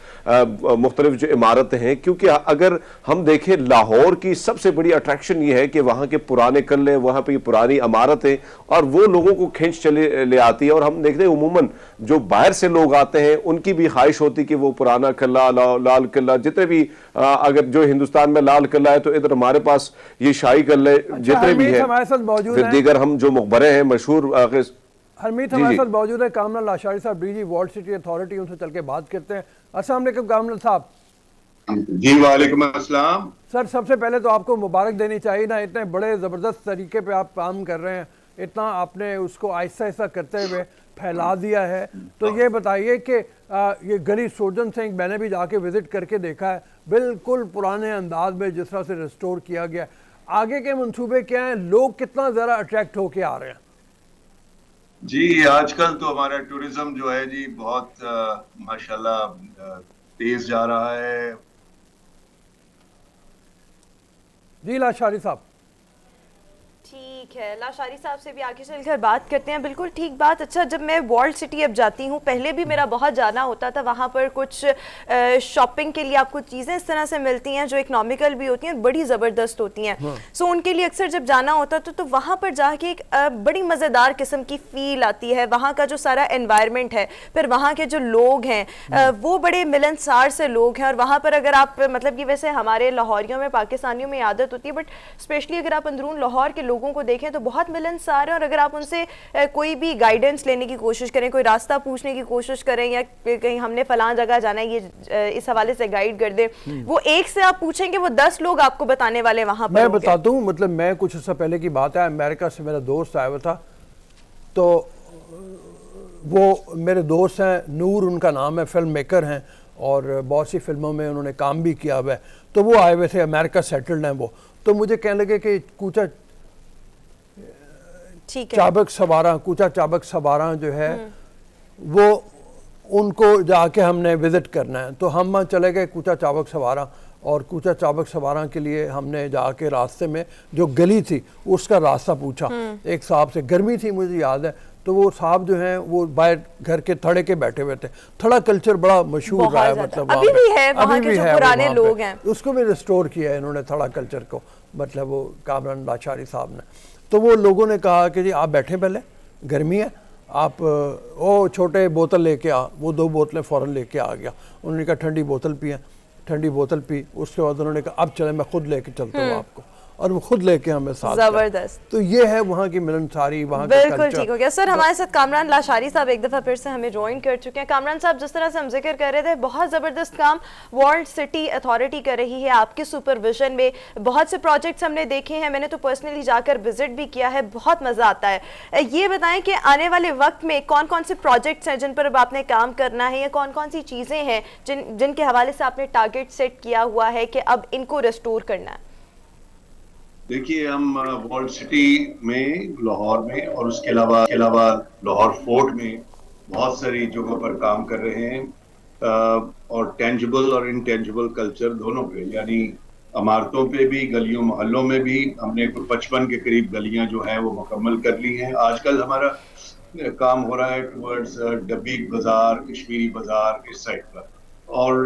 मुख्तलिफ जो इमारतें हैं, क्योंकि अगर हम देखें लाहौर की सबसे बड़ी अट्रैक्शन ये है कि वहाँ के पुराने किले, वहाँ पे पुरानी इमारतें, और वो लोगों को खींच चले ले आती है। और हम देखते हैं उमूमन जो बाहर से लोग आते हैं उनकी भी ख्वाहिश होती कि वो पुराना किला, लाल किला, जितने भी अगर जो हिंदुस्तान में लाल किला है, तो इधर हमारे पास ये शाही किले जितने भी हैं, फिर दीगर हम जो मकबरे हैं मशहूर। हरमीत हमारे साथ मौजूद है कामरान लाशारी साहब, डीजी वर्ल्ड सिटी अथॉरिटी, उनसे चल के बात करते हैं। अस्सलाम वालेकुम कामरान साहब। जी वालेकुम अस्सलाम। सर, सबसे पहले तो आपको मुबारक देनी चाहिए ना, इतने बड़े ज़बरदस्त तरीके पे आप काम कर रहे हैं, इतना आपने उसको आहिस्ता आहिस्ता करते हुए फैला दिया है। तो ये बताइए कि ये गली सोजन सिंह मैंने भी जाके विजिट करके देखा है, बिल्कुल पुराने अंदाज में जिस तरह से रिस्टोर किया गया। आगे के मंसूबे क्या हैं, लोग कितना ज़रा अट्रैक्ट होके आ रहे हैं? जी, आजकल तो हमारा टूरिज्म जो है जी बहुत माशाल्लाह तेज जा रहा है। जी लाशारी साहब। ठीक ठीक है, लाशारी साहब से भी आगे चलकर बात करते हैं। बिल्कुल ठीक बात। अच्छा, जब मैं वॉल्ट सिटी अब जाती हूँ, पहले भी मेरा बहुत जाना होता था, वहाँ पर कुछ शॉपिंग के लिए आपको चीज़ें इस तरह से मिलती हैं जो इकोनॉमिकल भी होती हैं, बड़ी ज़बरदस्त होती हैं। सो उनके लिए अक्सर जब जाना होता तो वहाँ पर जाके एक बड़ी मज़ेदार किस्म की फील आती है। वहाँ का जो सारा एनवायरनमेंट है, फिर वहाँ के जो लोग हैं वो बड़े मिलनसार से लोग हैं। और वहाँ पर अगर आप मतलब कि वैसे हमारे लाहौरियों में, पाकिस्तानियों में आदत होती है, बट स्पेशली अगर आप अंदरून लाहौर के लोगों को देखें तो बहुत मिलनसार है। और अगर आप उनसे कोई भी गाइडेंस लेने की कोशिश करें, कोई रास्ता पूछने की कोशिश करें, या कहीं हमने फलां जगह जाना है, ये इस हवाले से गाइड कर दे, वो एक से आप पूछेंगे वो 10 लोग आपको बताने वाले वहां पर। मैं बताता हूँ, मतलब मैं कुछ अर्सा पहले की बात है, अमेरिका से मेरा दोस्त आया हुआ था, तो वो मेरे दोस्त हैं, नूर उनका नाम है, फिल्म मेकर हैं और बहुत सी फिल्मों में उन्होंने काम भी किया हुआ है। तो वो आए हुए थे, अमेरिका सेटल्ड हैं वो। तो मुझे कहने लगे कि कूचा चाबक सवारा, कूचा चाबक सवारा जो है वो उनको जाके हमने विज़िट करना है। तो हम वहाँ चले गए कूचा चाबक सवारा, और कूचा चाबक सवारा के लिए हमने जाके रास्ते में जो गली थी उसका रास्ता पूछा एक साहब से। गर्मी थी मुझे याद है, तो वो साहब जो हैं वो बाहर घर के थड़े के बैठे हुए थे। थड़ा कल्चर बड़ा मशहूर रहा है, मतलब अभी भी है, वहाँ के जो पुराने लोग हैं उसको भी रिस्टोर किया है इन्होंने, थड़ा कल्चर को, मतलब वो कामरान लाशारी साहब ने। तो वो लोगों ने कहा कि जी आप बैठे, पहले गर्मी है, आप वो छोटे बोतल लेके आ। वो 2 बोतलें फ़ौरन लेके आ गया। उन्होंने कहा ठंडी बोतल पिए, ठंडी बोतल पी। उसके बाद उन्होंने कहा अब चले, मैं खुद लेके चलता हूँ आपको, और वो खुद लेके हमें साथ। जबरदस्त। तो ये है वहाँ की मिलनसारी, वहाँ का बिल्कुल ठीक हो गया। सर, हमारे साथ कामरान लाशारी साहब एक दफ़ा फिर से हमें ज्वाइन कर चुके हैं। कामरान साहब, जिस तरह से हम जिक्र कर रहे थे, बहुत ज़बरदस्त काम वॉल्ट सिटी अथॉरिटी कर रही है आपके सुपरविजन में। बहुत से प्रोजेक्ट्स हमने देखे हैं, मैंने तो पर्सनली जाकर विजिट भी किया है, बहुत मज़ा आता है। ये बताएं कि आने वाले वक्त में कौन कौन से प्रोजेक्ट्स हैं जिन पर अब आपने काम करना है, या कौन कौन सी चीज़ें हैं जिनके हवाले से आपने टारगेट सेट किया हुआ है कि अब इनको रेस्टोर करना है? देखिए, हम वॉल्ट सिटी में, लाहौर में, और उसके अलावा लाहौर फोर्ट में बहुत सारी जगहों पर काम कर रहे हैं, और टेंजिबल और इनटेंजिबल कल्चर दोनों पे, यानी इमारतों पे भी, गलियों मोहल्लों में भी। हमने 55 के करीब गलियां जो हैं वो मुकम्मल कर ली हैं। आजकल हमारा काम हो रहा है टुवर्ड्स डब्बी बाजार, कश्मीरी बाजार, इस साइड पर। और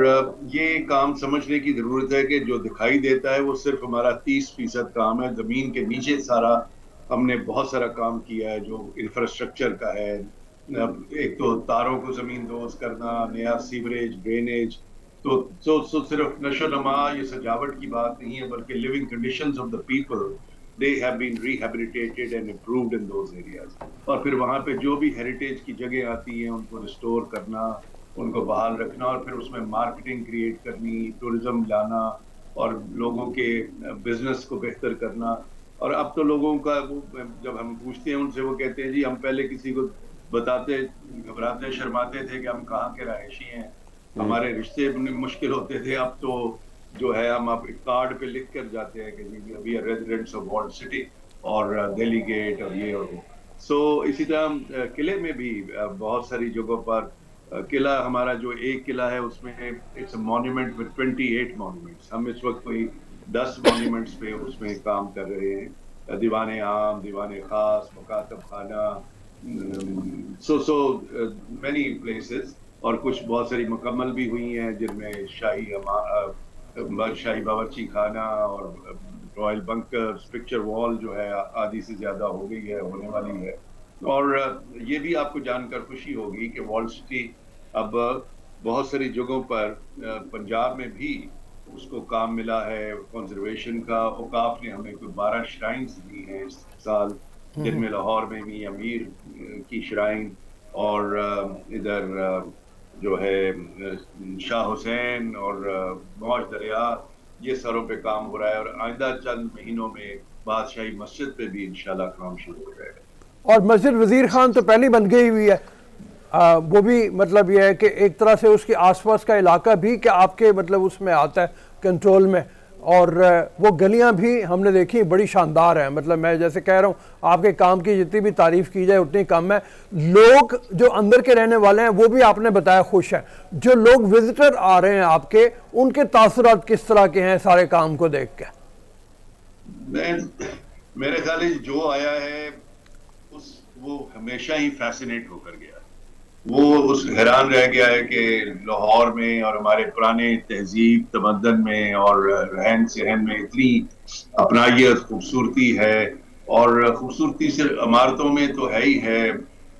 ये काम समझने की ज़रूरत है कि जो दिखाई देता है वो सिर्फ हमारा 30% काम है। ज़मीन के नीचे सारा हमने बहुत सारा काम किया है जो इंफ्रास्ट्रक्चर का है। एक तो तारों को ज़मीन दोज करना, नया सीवरेज, ड्रेनेज। तो सिर्फ नशो नमा, ये सजावट की बात नहीं है, बल्कि living conditions of the people, they have been rehabilitated and improved in those areas. और फिर वहाँ पे जो भी हेरिटेज की जगह आती हैं उनको रिस्टोर करना, उनको बहाल रखना, और फिर उसमें मार्केटिंग क्रिएट करनी, टूरिज्म लाना, और लोगों के बिजनेस को बेहतर करना। और अब तो लोगों का जब हम पूछते हैं उनसे, वो कहते हैं जी हम पहले किसी को बताते, घबराते, शर्माते थे कि हम कहाँ के रहायशी हैं, हमारे रिश्ते मुश्किल होते थे। अब तो जो है हम आप कार्ड पे लिख कर जाते हैं कि जी अभी रेजिडेंट्स ऑफ वॉल्ट सिटी, और दिल्ली गेट, और ये और वो। सो इसी तरह किले में भी बहुत सारी जगहों पर, किला हमारा जो एक किला है उसमें it's a monument with 28 monuments. हम इस वक्त कोई 10 मॉन्यूमेंट्स पे उसमें काम कर रहे हैं। दीवाने आम, दीवाने खास, मुकातब खाना, सो मैनी प्लेसेस। और कुछ बहुत सारी मुकम्मल भी हुई हैं जिनमें शाही बावर्ची खाना और रॉयल बंकर्स, पिक्चर वॉल जो है आधी से ज़्यादा हो गई है, होने वाली है। और ये भी आपको जानकर खुशी होगी कि वॉल्ट सिटी अब बहुत सारी जगहों पर, पंजाब में भी उसको काम मिला है कंजर्वेशन का। औकाफ ने हमें कोई 12 श्राइन्स दी हैं इस साल, जिनमें लाहौर में भी अमीर की श्राइन, और इधर जो है शाह हुसैन और मौज दरिया, ये सरों पे काम हो रहा है। और आइंदा चंद महीनों में बादशाही मस्जिद पे भी इंशाल्लाह काम शुरू हो जाएगा। और मस्जिद वजीर खान तो पहले बन गई हुई है, वो भी मतलब ये है कि एक तरह से उसके आसपास का इलाका भी कि आपके मतलब उसमें आता है कंट्रोल में। और वो गलियां भी हमने देखी, बड़ी शानदार हैं। मतलब मैं जैसे कह रहा हूँ, आपके काम की जितनी भी तारीफ़ की जाए उतनी कम है। लोग जो अंदर के रहने वाले हैं वो भी आपने बताया खुश हैं। जो लोग विजिटर आ रहे हैं आपके, उनके तासुरात किस तरह के हैं सारे काम को देख के? मेरे ख्याल है जो आया है वो हमेशा ही फैसिनेट होकर गया। वो उस हैरान रह गया है कि लाहौर में और हमारे पुराने तहजीब तमद्दन में और रहन सहन में इतनी अपनाइयत खूबसूरती है, और खूबसूरती सिर्फ इमारतों में तो है ही है,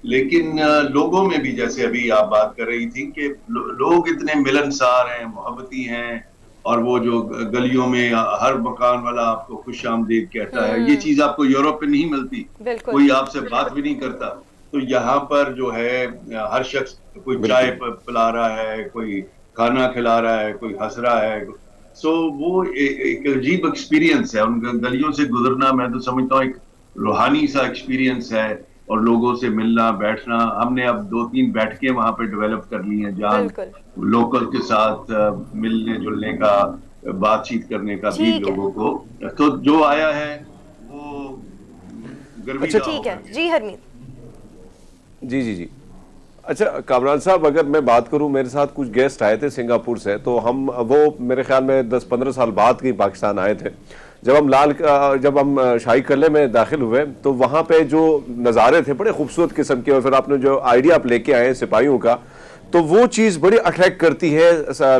लेकिन लोगों में भी, जैसे अभी आप बात कर रही थी कि लोग इतने मिलनसार हैं, मोहब्बती हैं, और वो जो गलियों में हर मकान वाला आपको खुश आमदीद कहता है, ये चीज आपको यूरोप में नहीं मिलती। बिल्कुल। कोई आपसे बात भी नहीं करता। तो यहाँ पर जो है हर शख्स, कोई चाय पिला रहा है, कोई खाना खिला रहा है, कोई हंस रहा है। सो वो एक अजीब एक्सपीरियंस है उन गलियों से गुजरना। मैं तो समझता हूँ एक रूहानी सा एक्सपीरियंस है, और लोगों से मिलना बैठना। हमने अब 2-3 बैठकें वहां पे डेवलप कर ली हैं, जहाँ बिल्कुल लोकल के साथ मिलने जुलने का, बातचीत करने का भी ठीक है। लोगों को। तो जो आया है वो गर्विदा ठीक है होकर जी हरमीत। जी जी जी। अच्छा कामरान साहब, अगर मैं बात करूं, मेरे साथ कुछ गेस्ट आए थे सिंगापुर से, तो हम वो मेरे ख्याल में 10-15 साल बाद ही पाकिस्तान आए थे। जब हम शाही कल्ले में दाखिल हुए तो वहाँ पे जो नज़ारे थे बड़े खूबसूरत किस्म के, और फिर आपने जो आइडिया आप लेके आए सिपाहियों का, तो वो चीज़ बड़ी अट्रैक्ट करती है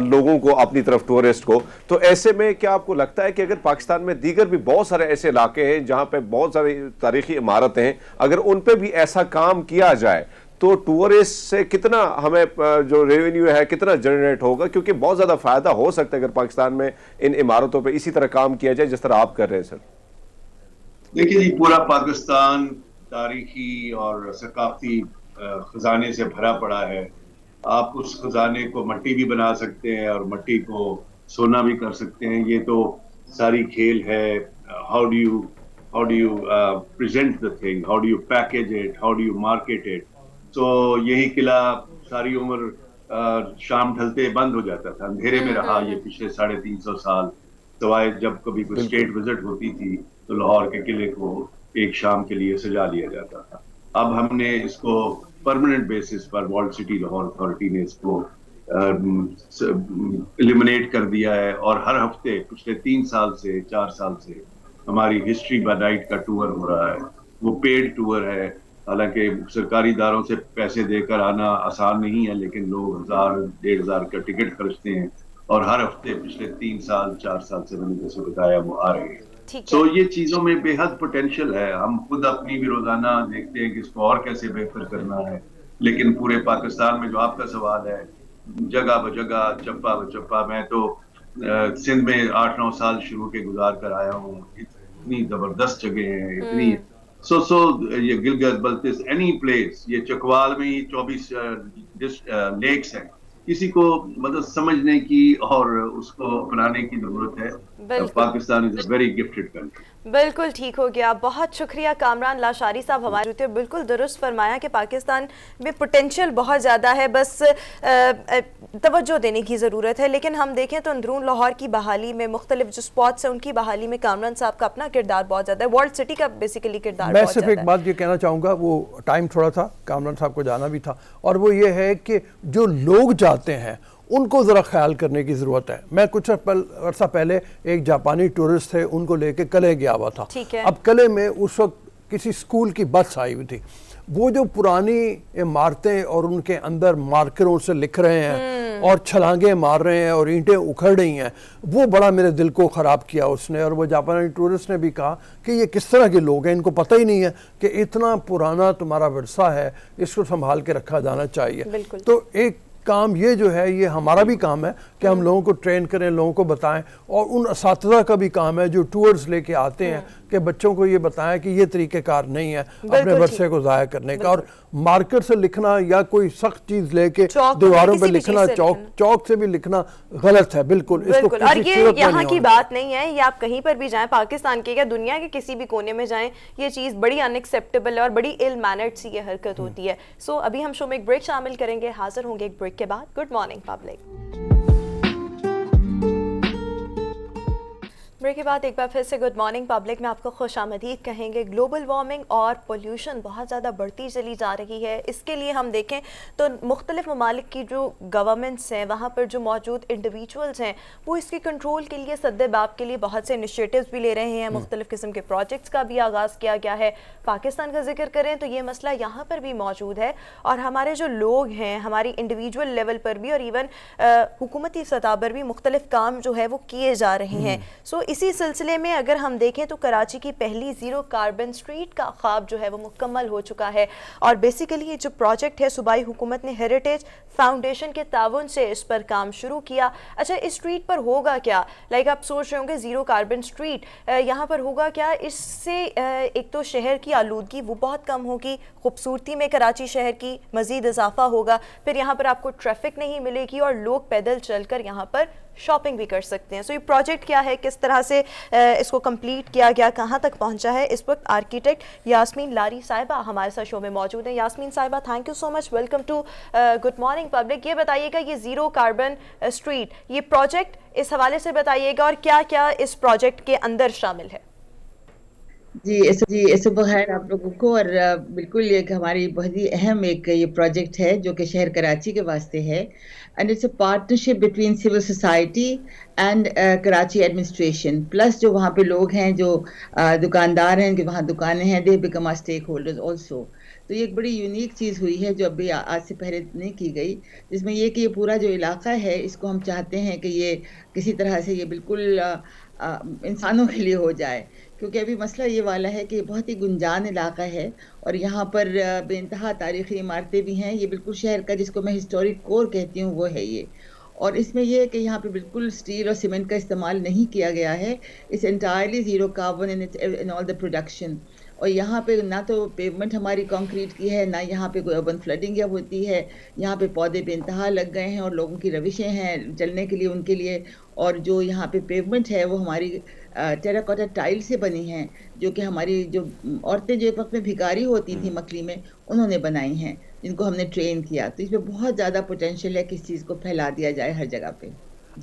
लोगों को अपनी तरफ, टूरिस्ट को। तो ऐसे में क्या आपको लगता है कि अगर पाकिस्तान में दीगर भी बहुत सारे ऐसे इलाके हैं जहाँ पे बहुत सारी तारीखी इमारतें हैं, अगर उन पे भी ऐसा काम किया जाए तो टूरिस्ट से कितना हमें जो रेवेन्यू है कितना जनरेट होगा? क्योंकि बहुत ज़्यादा फ़ायदा हो सकता है अगर पाकिस्तान में इन इमारतों पे इसी तरह काम किया जाए जिस तरह आप कर रहे हैं सर। देखिए जी, पूरा पाकिस्तान तारीखी और सकाफती खजाने से भरा पड़ा है। आप उस खजाने को मट्टी भी बना सकते हैं और मट्टी को सोना भी कर सकते हैं। ये तो सारी खेल है। How do you present the thing, how do you package it, how do you market it. तो यही किला सारी उम्र शाम ढलते बंद हो जाता था, अंधेरे में रहा ये पिछले 350 साल। सवाए जब कभी कोई स्टेट विजिट होती थी तो लाहौर के किले को एक शाम के लिए सजा लिया जाता था। अब हमने इसको परमानेंट बेसिस पर वर्ल्ड सिटी लाहौर अथॉरिटी ने इसको इलिमिनेट कर दिया है, और हर हफ्ते पिछले 3 साल से 4 साल से हमारी हिस्ट्री बाय नाइट का टूर हो रहा है। वो पेड टूर है। हालांकि सरकारी इदारों से पैसे देकर आना आसान नहीं है, लेकिन लोग 1000-1500 का टिकट खर्चते हैं, और हर हफ्ते पिछले 3 साल 4 साल से मैंने जैसे बताया वो आ रहे हैं। तो ये चीजों में बेहद पोटेंशियल है। हम खुद अपनी भी रोजाना देखते हैं कि इसको और कैसे बेहतर करना है। लेकिन पूरे पाकिस्तान में जो आपका सवाल है, जगह ब जगह, चप्पा ब चप्पा, मैं तो सिंध में 8-9 साल शुरू के गुजार कर आया हूँ। इतनी जबरदस्त जगह है, इतनी ये गिलगित बल्तिस, एनी प्लेस, ये चकवाल में ही 24 लेक्स हैं। किसी को मतलब समझने की और उसको अपनाने की जरूरत है। Pakistan is a very gifted country. बिल्कुल ठीक हो गया, बहुत शुक्रिया कामरान लाशारी साहब हमारे थे। बिल्कुल दुरुस्त फरमाया कि पाकिस्तान में पोटेंशियल बहुत ज़्यादा है, बस तवज्जो देने की ज़रूरत है। लेकिन हम देखें तो अंदरून लाहौर की बहाली में मुख्तलिफ जो स्पॉट्स हैं उनकी बहाली में कामरान साहब का अपना किरदार बहुत ज़्यादा है, वर्ल्ड सिटी का बेसिकली किरदार मैं बहुत सिर्फ ज़्यादा एक बात ये कहना चाहूँगा, वो टाइम थोड़ा था, कामरान साहब को जाना भी था, और वो ये है कि जो लोग जाते हैं उनको ज़रा ख्याल करने की ज़रूरत है। मैं कुछ अर्सा पहले एक जापानी टूरिस्ट थे, उनको लेके कले गया हुआ था। अब कले में उस वक्त किसी स्कूल की बस आई हुई थी। वो जो पुरानी इमारतें और उनके अंदर मार्करों से लिख रहे हैं और छलांगे मार रहे हैं और ईंटें उखड़ रही हैं, वो बड़ा मेरे दिल को ख़राब किया उसने। और वो जापानी टूरिस्ट ने भी कहा कि ये किस तरह के लोग हैं, इनको पता ही नहीं है कि इतना पुराना तुम्हारा विरसा है, इसको संभाल के रखा जाना चाहिए। तो एक काम ये जो है, ये हमारा भी काम है कि हम लोगों को ट्रेन करें, लोगों को बताएं, और उन असातिज़ा का भी काम है जो टूर्स लेके आते हैं कि बच्चों को ये बताएं कि ये तरीक़ेकार नहीं है अपने वर्षे को ज़ाया करने का। और मार्कर से लिखना या कोई सख्त चीज़ लेके दीवारों पे लिखना, चौक से भी लिखना गलत है बिल्कुल। और ये यहाँ की बात नहीं है, ये आप कहीं पर भी जाएं, पाकिस्तान के या दुनिया के किसी भी कोने में जाएं, ये चीज़ बड़ी अनएक्सेप्टेबल है और बड़ी इल मैनर्ड सी ये हरकत होती है। सो अभी हम शो में एक ब्रेक शामिल करेंगे, हाजिर होंगे एक ब्रेक के बाद। Good morning public. ब्रेक के बाद एक बार फिर से गुड मॉर्निंग पब्लिक में आपको खुशामदीद कहेंगे। ग्लोबल वार्मिंग और पोल्यूशन बहुत ज़्यादा बढ़ती चली जा रही है। इसके लिए हम देखें तो मुख्तलिफ ममालिक की जो गवर्नमेंट्स हैं, वहाँ पर जो मौजूद इंडिविजुअल्स हैं, वो इसके कंट्रोल के लिए सद्देबाब के लिए बहुत से इनिशिएटिव्स भी ले रहे हैं। मुख्तलिफ किस्म के प्रोजेक्ट्स का भी आगाज़ किया गया है। पाकिस्तान का जिक्र करें तो ये मसला यहाँ पर भी मौजूद है और हमारे जो लोग हैं, हमारी इंडिविजुअल लेवल पर भी और इवन हुकूमती सतह पर भी मुख्तलिफ काम जो है वो किए जा रहे हैं। सो इसी सिलसिले में अगर हम देखें तो कराची की पहली ज़ीरो कार्बन स्ट्रीट का ख्वाब जो है वो मुकम्मल हो चुका है और बेसिकली ये जो प्रोजेक्ट है सूबाई हुकूमत ने हेरिटेज फाउंडेशन के ताउन से इस पर काम शुरू किया। अच्छा, इस स्ट्रीट पर होगा क्या? लाइक आप सोच रहे होंगे ज़ीरो कार्बन स्ट्रीट, यहाँ पर होगा क्या? इससे एक तो शहर की आलूदगी वो बहुत कम होगी, खूबसूरती में कराची शहर की मज़ीद इजाफा होगा, फिर यहाँ पर आपको ट्रैफिक नहीं मिलेगी और लोग पैदल चलकर यहाँ पर शॉपिंग भी कर सकते हैं। सो ये प्रोजेक्ट क्या है, किस तरह से इसको कंप्लीट किया गया, कहाँ तक पहुँचा है, इस वक्त आर्किटेक्ट यास्मीन लारी साहिबा हमारे साथ शो में मौजूद हैं। यास्मीन साहिबा, thank you so much, welcome to good morning public. ये बताइएगा, ये ज़ीरो कार्बन स्ट्रीट, ये प्रोजेक्ट इस हवाले से बताइएगा और क्या क्या इस प्रोजेक्ट के अंदर शामिल है। जी सुबह खैर आप लोगों को। और बिल्कुल ये हमारी बहुत ही अहम एक ये प्रोजेक्ट है जो कि शहर कराची के वास्ते है and it's a partnership between civil society and Karachi administration plus जो वहाँ पे लोग हैं जो दुकानदार हैं कि वहाँ दुकानें हैं, they become our stakeholders also. तो ये एक बड़ी यूनिक चीज़ हुई है जो अभी आज से पहले नहीं की गई, जिसमें ये कि ये पूरा जो इलाका है इसको हम चाहते हैं कि ये किसी तरह से ये बिल्कुल इंसानों के लिए हो जाए, क्योंकि अभी मसला ये वाला है कि बहुत ही गुंजान इलाका है और यहाँ पर बेइंतहा तारीख़ी इमारतें भी हैं। ये बिल्कुल शहर का जिसको मैं हिस्टोरिक कोर कहती हूँ वो है ये। और इसमें यह है कि यहाँ पे बिल्कुल स्टील और सीमेंट का इस्तेमाल नहीं किया गया है। It's entirely zero carbon in all the production. और यहाँ पे ना तो पेवमेंट हमारी कंक्रीट की है, ना यहाँ पे कोई अर्बन फ्लडिंग या होती है। यहाँ पे पौधे बेइंतहा लग गए हैं और लोगों की रविशें हैं चलने के लिए उनके लिए। और जो यहाँ पे पेवमेंट है वो हमारी टेराकोटा टाइल से बनी हैं, जो कि हमारी जो औरतें जो एक वक्त में भिखारी होती थी मकली में, उन्होंने बनाई हैं, जिनको हमने ट्रेन किया। तो इसमें बहुत ज़्यादा पोटेंशियल है कि इस चीज़ को फैला दिया जाए हर जगह पे।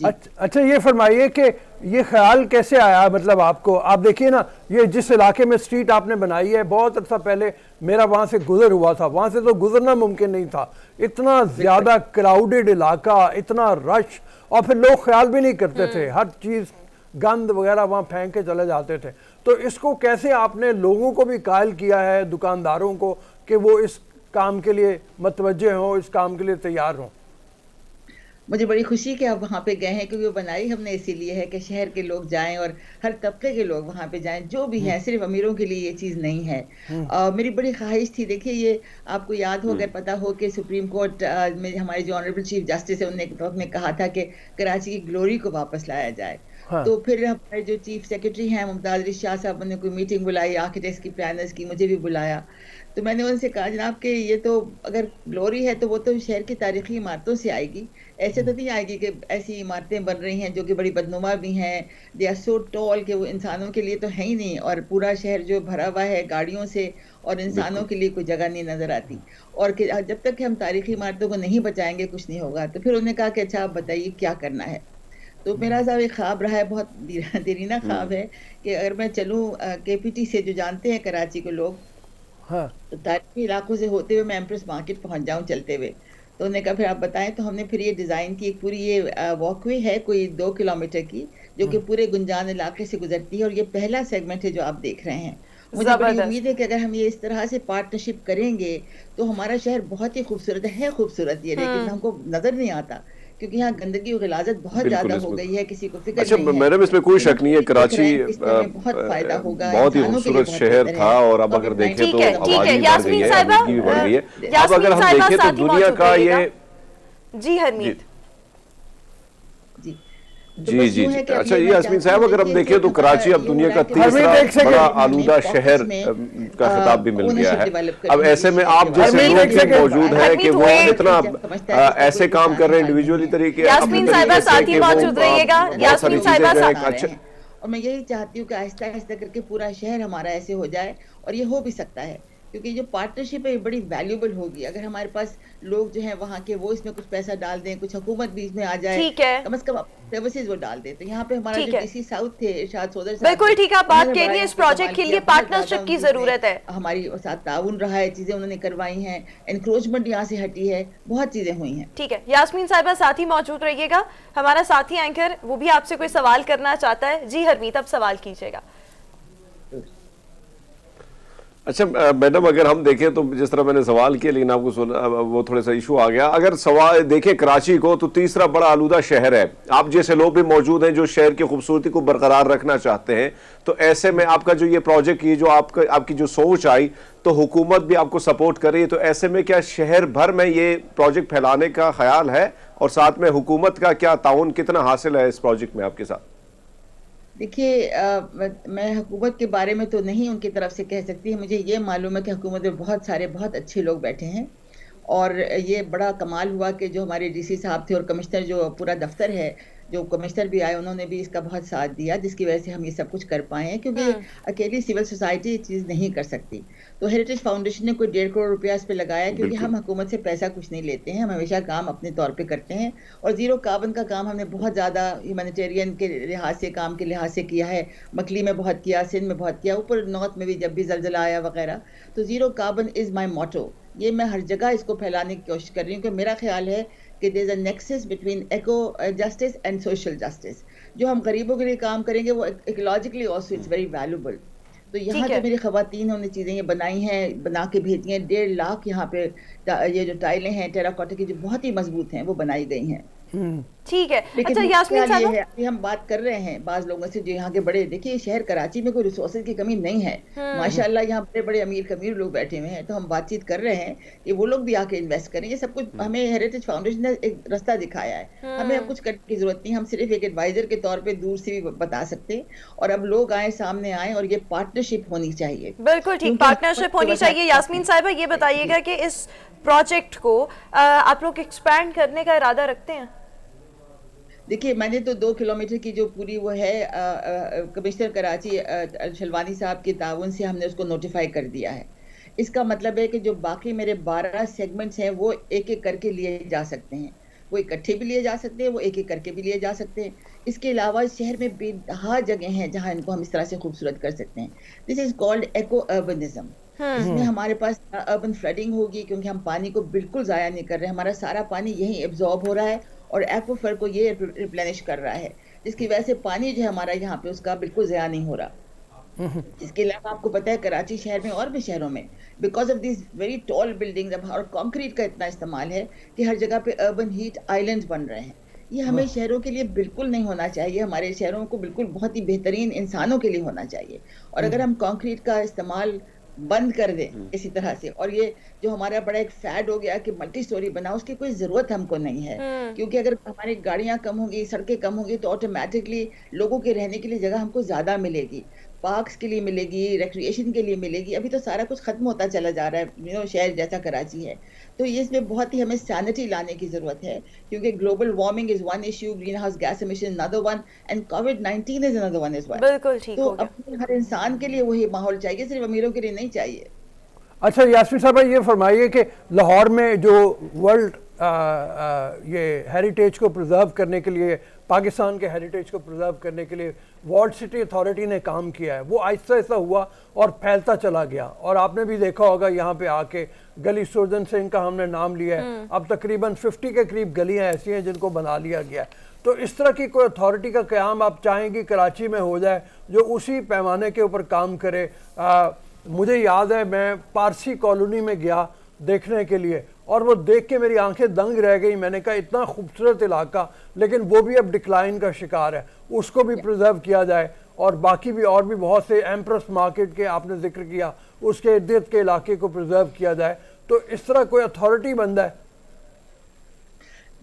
अच्छा, ये फरमाइए कि ये ख्याल कैसे आया, मतलब आपको? आप देखिए ना, ये जिस इलाके में स्ट्रीट आपने बनाई है, बहुत अर्सा पहले मेरा वहाँ से गुजर हुआ था, वहाँ से तो गुजरना मुमकिन नहीं था। इतना ज़्यादा क्राउडेड इलाका, इतना रश, और फिर लोग ख्याल भी नहीं करते थे, हर चीज़ गंद वगैरह वहाँ फेंक के चले जाते थे। तो इसको कैसे आपने लोगों को भी कायल किया है, दुकानदारों को, कि वो इस काम के लिए मतवज्जे हों, इस काम के लिए तैयार हों? मुझे बड़ी खुशी कि आप वहाँ पे गए हैं, क्योंकि वो बनाई हमने इसीलिए है कि शहर के लोग जाएं और हर तबके के लोग वहाँ पे जाएं, जो भी हैं, सिर्फ अमीरों के लिए ये चीज़ नहीं है। मेरी बड़ी ख्वाहिश थी। देखिए, ये आपको याद हो, अगर पता हो कि सुप्रीम कोर्ट में हमारे जो ऑनरेबल चीफ जस्टिस है, उन्होंने एक वक्त में कहा था कि कराची की ग्लोरी को वापस लाया जाए। हाँ। तो फिर हमारे जो चीफ सेक्रेटरी हैं मुमताज़ अली शाह साहब ने कोई मीटिंग बुलाई, आर्किटेक्ट्स की, प्लानर्स की, मुझे भी बुलाया। तो मैंने उनसे कहा, जनाब कि ये तो अगर ग्लोरी है तो वो तो शहर की तारीखी इमारतों से आएगी, ऐसे तो नहीं आएगी कि ऐसी इमारतें बन रही हैं जो कि बड़ी बदनुमा भी हैं, दे आर सो टॉल कि वो इंसानों के लिए तो है ही नहीं, और पूरा शहर जो भरा हुआ है गाड़ियों से और इंसानों के लिए कोई जगह नहीं नज़र आती। और कि जब तक कि हम तारीखी इमारतों को नहीं बचाएंगे कुछ नहीं होगा। तो फिर उन्होंने कहा कि अच्छा आप बताइए क्या करना है। तो मेरा साहब एक ख्वाब रहा है, बहुत देरीना ख्वाब है, कि अगर मैं चलूँ KPT से, जो जानते हैं कराची को लोग, हाँ, तो तारीखी इलाकों से होते हुए मैं एम्प्रेस मार्केट पहुंच जाऊं चलते हुए। तो उन्होंने कहा फिर आप बताएं। तो हमने फिर ये डिज़ाइन की, एक पूरी ये वॉकवे है कोई 2 किलोमीटर की, जो कि पूरे गुंजान इलाके से गुजरती है, और ये पहला सेगमेंट है जो आप देख रहे हैं। मुझे बड़ी उम्मीद है कि अगर हम ये इस तरह से पार्टनरशिप करेंगे तो हमारा शहर बहुत ही खूबसूरत है, खूबसूरत ये, लेकिन हमको नजर नहीं आता क्योंकि यहाँ गंदगी और गिलाजत बहुत ज्यादा हो गई है, किसी को फिक्र नहीं है। मैडम, इसमें कोई शक नहीं है, कराची बहुत फायदा होगा, बहुत ही खूबसूरत शहर था, और अब अगर देखें तो आबादी बढ़ गई है, आबादी भी बढ़ गई है। अब अगर हम देखें तो दुनिया का ये, जी हरमीत जी जी अच्छा, ये यास्मीन साहब, अगर हम देखें तो कराची अब दुनिया का तीसरा बड़ा आलूदा शहर का खिताब भी मिल गया है। अब ऐसे में आप जैसे लोग मौजूद है कि वो इतना ऐसे काम कर रहे हैं इंडिविजुअली तरीके, यास्मीन साहिबा साथ ही मौजूद रहिएगा। यास्मीन साहिबा अच्छा, और मैं यही चाहती हूँ कि आहिस्ता आहिस्ता करके पूरा शहर हमारा ऐसे हो जाए, और ये हो भी सकता है क्योंकि जो पार्टनरशिप है ये बड़ी वैल्यूबल होगी अगर हमारे पास लोग जो हैं वहाँ के वो इसमें कुछ पैसा डाल दें, कुछ हुकूमत बीच में आ जाए, ठीक है, कम से कम सर्विसेज वो डाल दें। तो यहाँ पे हमारा ठीक जो है, डीसी साउथ थे इरशाद सोदर साहब बिल्कुल थे, ठीक है, आप बात उन्होंने कह बड़ा रही है, यहाँ इस पे प्रोजेक्ट कमाल के किया, लिए बहुत ज्यादा पार्टनरशिप की उनकी जरूरत है। हमारी साथ ताउन रहा है, चीजें उन्होंने करवाई हैं, एनक्रोचमेंट यहाँ से हटी है, बहुत चीजें हुई हैं। ठीक है, यास्मीन साहिबा साथ ही मौजूद रहिएगा, हमारा साथी एंकर वो भी आपसे कोई सवाल करना चाहता है। जी हरमीत, अब सवाल कीजिएगा। अच्छा मैडम, अगर हम देखें तो जिस तरह मैंने सवाल किया लेकिन आपको सुना वो थोड़ा सा इशू आ गया। अगर सवाल देखें कराची को तो तीसरा बड़ा आलूदा शहर है, आप जैसे लोग भी मौजूद हैं जो शहर की खूबसूरती को बरकरार रखना चाहते हैं, तो ऐसे में आपका जो ये प्रोजेक्ट की जो आपकी जो सोच आई तो हुकूमत भी आपको सपोर्ट कर रही है, तो ऐसे में क्या शहर भर में ये प्रोजेक्ट फैलाने का ख्याल है और साथ में हुकूमत का क्या ताउन कितना हासिल है इस प्रोजेक्ट में आपके साथ? देखिए मैं हुकूमत के बारे में तो नहीं उनकी तरफ से कह सकती, मुझे ये मालूम है कि हुकूमत में बहुत सारे बहुत अच्छे लोग बैठे हैं और ये बड़ा कमाल हुआ कि जो हमारे डीसी साहब थे और कमिश्नर जो पूरा दफ्तर है, जो कमिश्नर भी आए उन्होंने भी इसका बहुत साथ दिया, जिसकी वजह से हम ये सब कुछ कर पाए हैं, क्योंकि अकेली सिविल सोसाइटी ये चीज़ नहीं कर सकती। तो हेरिटेज फाउंडेशन ने कोई 1.5 करोड़ रुपया इस पे लगाया, क्योंकि हम हुकूमत से पैसा कुछ नहीं लेते हैं, हम हमेशा काम अपने तौर पे करते हैं और ज़ीरो कार्बन का काम हमने बहुत ज़्यादा ह्यूमैनिटेरियन के लिहाज से, काम के लिहाज से किया है। मकली में बहुत किया, सिंध में बहुत किया, ऊपर नॉर्थ में भी जब भी ज़लज़ला आया वगैरह। तो ज़ीरो कार्बन इज़ माई मोटो, ये मैं हर जगह इसको फैलाने की कोशिश कर रही हूँ कि मेरा ख्याल है कि there is a nexus between eco justice and social justice. जो हम गरीबों के लिए काम करेंगे वो ecologically also it's very valuable. तो यहाँ जो मेरी खवातीन उन्होंने चीज़ें ये बनाई हैं, बना के भेजी हैं, 1.5 लाख यहाँ पे ये जो टाइलें हैं टेराकोटा की जो बहुत ही मजबूत हैं वो बनाई गई हैं। ठीक है। लेकिन अच्छा यास्मीन ये साहब, है, अभी हम बात कर रहे हैं बाज लोगों से जो यहाँ के बड़े, देखिए शहर कराची में कोई रिसोर्सेज की कमी नहीं है, माशाल्लाह यहाँ बड़े बड़े अमीर कमीर लोग बैठे हुए हैं। तो हम बातचीत कर रहे हैं कि वो लोग भी आके इन्वेस्ट करें, ये सब कुछ हमें हेरिटेज फाउंडेशन ने एक रास्ता दिखाया है, हमें अब कुछ करने की जरूरत नहीं, हम सिर्फ एक एडवाइजर के तौर पे दूर से भी बता सकते हैं। और अब लोग आए, सामने आए और ये पार्टनरशिप होनी चाहिए। बिल्कुल ठीक, पार्टनरशिप होनी चाहिए। यास्मीन साहिबा ये बताइएगा कि इस प्रोजेक्ट को आप लोग एक्सपैंड करने का इरादा रखते हैं? देखिए मैंने तो 2 किलोमीटर की जो पूरी वो है कमिश्नर कराची शलवानी साहब के ताउन से हमने उसको नोटिफाई कर दिया है। इसका मतलब है कि जो बाकी मेरे 12 सेगमेंट्स हैं वो एक एक करके लिए जा सकते हैं, वो इकट्ठे भी लिए जा सकते हैं, वो एक एक करके भी लिए जा सकते हैं। इसके अलावा शहर में बेतहा जगह हैं जहां इनको हम इस तरह से खूबसूरत कर सकते हैं। This is called echo urbanism, जिसमें हमारे पास अर्बन फ्लडिंग होगी, क्योंकि हम पानी को बिल्कुल ज़ाया नहीं कर रहे, हमारा सारा पानी यहीं एब्जॉर्ब हो रहा है और एक्वाफर को ये रिप्लेनिश कर रहा है, जिसकी वजह से पानी जो है हमारा यहाँ पे उसका बिल्कुल ज़ाया नहीं हो रहा। इसके अलावा आपको पता है कराची शहर में और भी शहरों में because of this very tall buildings और कंक्रीट का इतना इस्तेमाल है कि हर जगह पे अर्बन हीट आइलैंड्स बन रहे हैं। ये हमें शहरों के लिए बिल्कुल नहीं होना चाहिए, हमारे शहरों को बिल्कुल बहुत ही बेहतरीन इंसानों के लिए होना चाहिए। और अगर हम कंक्रीट का इस्तेमाल बंद कर दें इसी तरह से, और ये जो हमारा बड़ा एक फैड हो गया कि मल्टी स्टोरी बनाओ, उसकी कोई जरूरत हमको नहीं है, क्योंकि अगर हमारी गाड़ियां कम होंगी, सड़कें कम होंगी, तो ऑटोमेटिकली लोगों के रहने के लिए जगह हमको ज्यादा मिलेगी, पार्क्स के लिए मिलेगी, रिक्रिएशन के लिए मिलेगी। अभी तो सारा कुछ खत्म होता चला जा रहा है शहर जैसा कराची है। तो ये इसमें बहुत ही हमें सैनिटी लाने की जरूरत है, क्योंकि global warming is one issue, green house gas emission another one, and covid is another one is one. बिल्कुल ठीक तो हो गया। अपने हर इंसान के लिए वही माहौल चाहिए, सिर्फ अमीरों के लिए नहीं चाहिए। अच्छा यास्मीन साहब, ये फरमाइए कि लाहौर में जो वर्ल्ड ये हेरिटेज को प्रिजर्व करने के लिए, पाकिस्तान के हेरिटेज को प्रिजर्व करने के लिए वॉल्ड सिटी अथॉरिटी ने काम किया है, वो आहिस्ता आहिस्ता हुआ और फैलता चला गया। और आपने भी देखा होगा यहाँ पे आके गली सुरजन सिंह का हमने नाम लिया है, अब तकरीबन 50 के करीब गलियाँ ऐसी हैं जिनको बना लिया गया है। तो इस तरह की कोई अथॉरिटी का क़याम आप चाहेंगी कराची में हो जाए जो उसी पैमाने के ऊपर काम करे? मुझे याद है मैं पारसी कॉलोनी में गया देखने के लिए और वो देख के मेरी आंखें दंग रह गई। मैंने कहा इतना खूबसूरत इलाका, लेकिन वो भी अब डिक्लाइन का शिकार है, उसको भी प्रिजर्व किया जाए। और बाकी भी और भी बहुत से एम्प्रेस मार्केट के आपने जिक्र किया, उसके इर्द गिर्द के इलाके को प्रिजर्व किया जाए। तो इस तरह कोई अथॉरिटी बन है?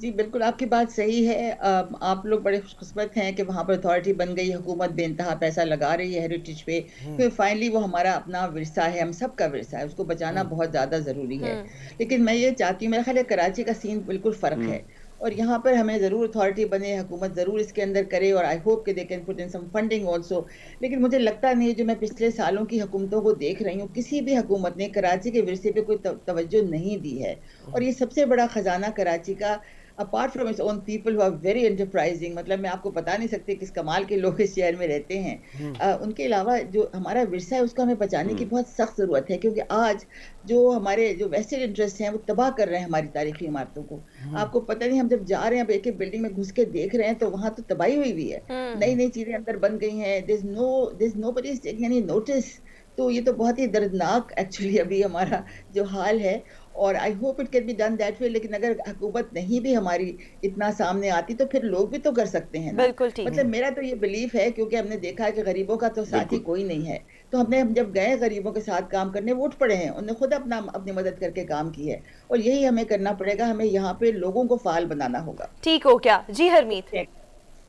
जी बिल्कुल, आपकी बात सही है। आप लोग बड़े खुशकिस्मत हैं कि वहाँ पर अथॉरिटी बन गई, हुकूमत बेइंतहा पैसा लगा रही है हेरिटेज पे, फिर फाइनली वो हमारा अपना विरसा है, हम सब का विरसा है, उसको बचाना बहुत ज़्यादा ज़रूरी है। लेकिन मैं ये चाहती हूँ, मेरा ख्याल है कराची का सीन बिल्कुल फ़र्क है और यहाँ पर हमें ज़रूर अथॉरिटी बने, हुकूमत ज़रूर इसके अंदर करे, और आई होप कि they can put in some funding also. लेकिन मुझे लगता नहीं है, जो मैं पिछले सालों की हुकूमतों को देख रही हूँ, किसी भी हुकूमत ने कराची के विरसे पे कोई तवज्जो नहीं दी है। और ये सबसे बड़ा खजाना कराची का, apart from its own people who are very enterprising, मतलब मैं आपको बता नहीं सकती किस कमाल के लोग इस शहर में रहते हैं, उनके अलावा जो हमारा विरसा है उसको हमें बचाने की बहुत सख्त ज़रूरत है, क्योंकि आज जो हमारे जो वेस्टेड इंटरेस्ट हैं वो तबाह कर रहे हैं हमारी तारीखी इमारतों को। आपको पता नहीं, हम जब जा रहे हैं, अब एक एक बिल्डिंग में घुस के देख रहे हैं तो वहाँ तो तबाही हुई हुई है, नई नई चीज़ें अंदर बन गई हैं, there is nobody is taking any notice. तो ये तो बहुत ही दर्दनाक एक्चुअली अभी हमारा जो हाल है, और I hope it can be done that way. लेकिन अगर हुकूमत नहीं भी हमारी इतना सामने आती तो फिर लोग भी तो कर सकते हैं ना। बिल्कुल ठीक। मतलब मेरा तो ये बिलीफ है, क्योंकि हमने देखा है कि गरीबों का तो साथी कोई नहीं है, तो हम जब गए गरीबों के साथ काम करने, वो उठ पड़े हैं, उन्होंने खुद अपनी मदद करके काम की है, और यही हमें करना पड़ेगा। हमें यहाँ पे लोगों को फाल बनाना होगा। ठीक हो क्या जी हरमीत?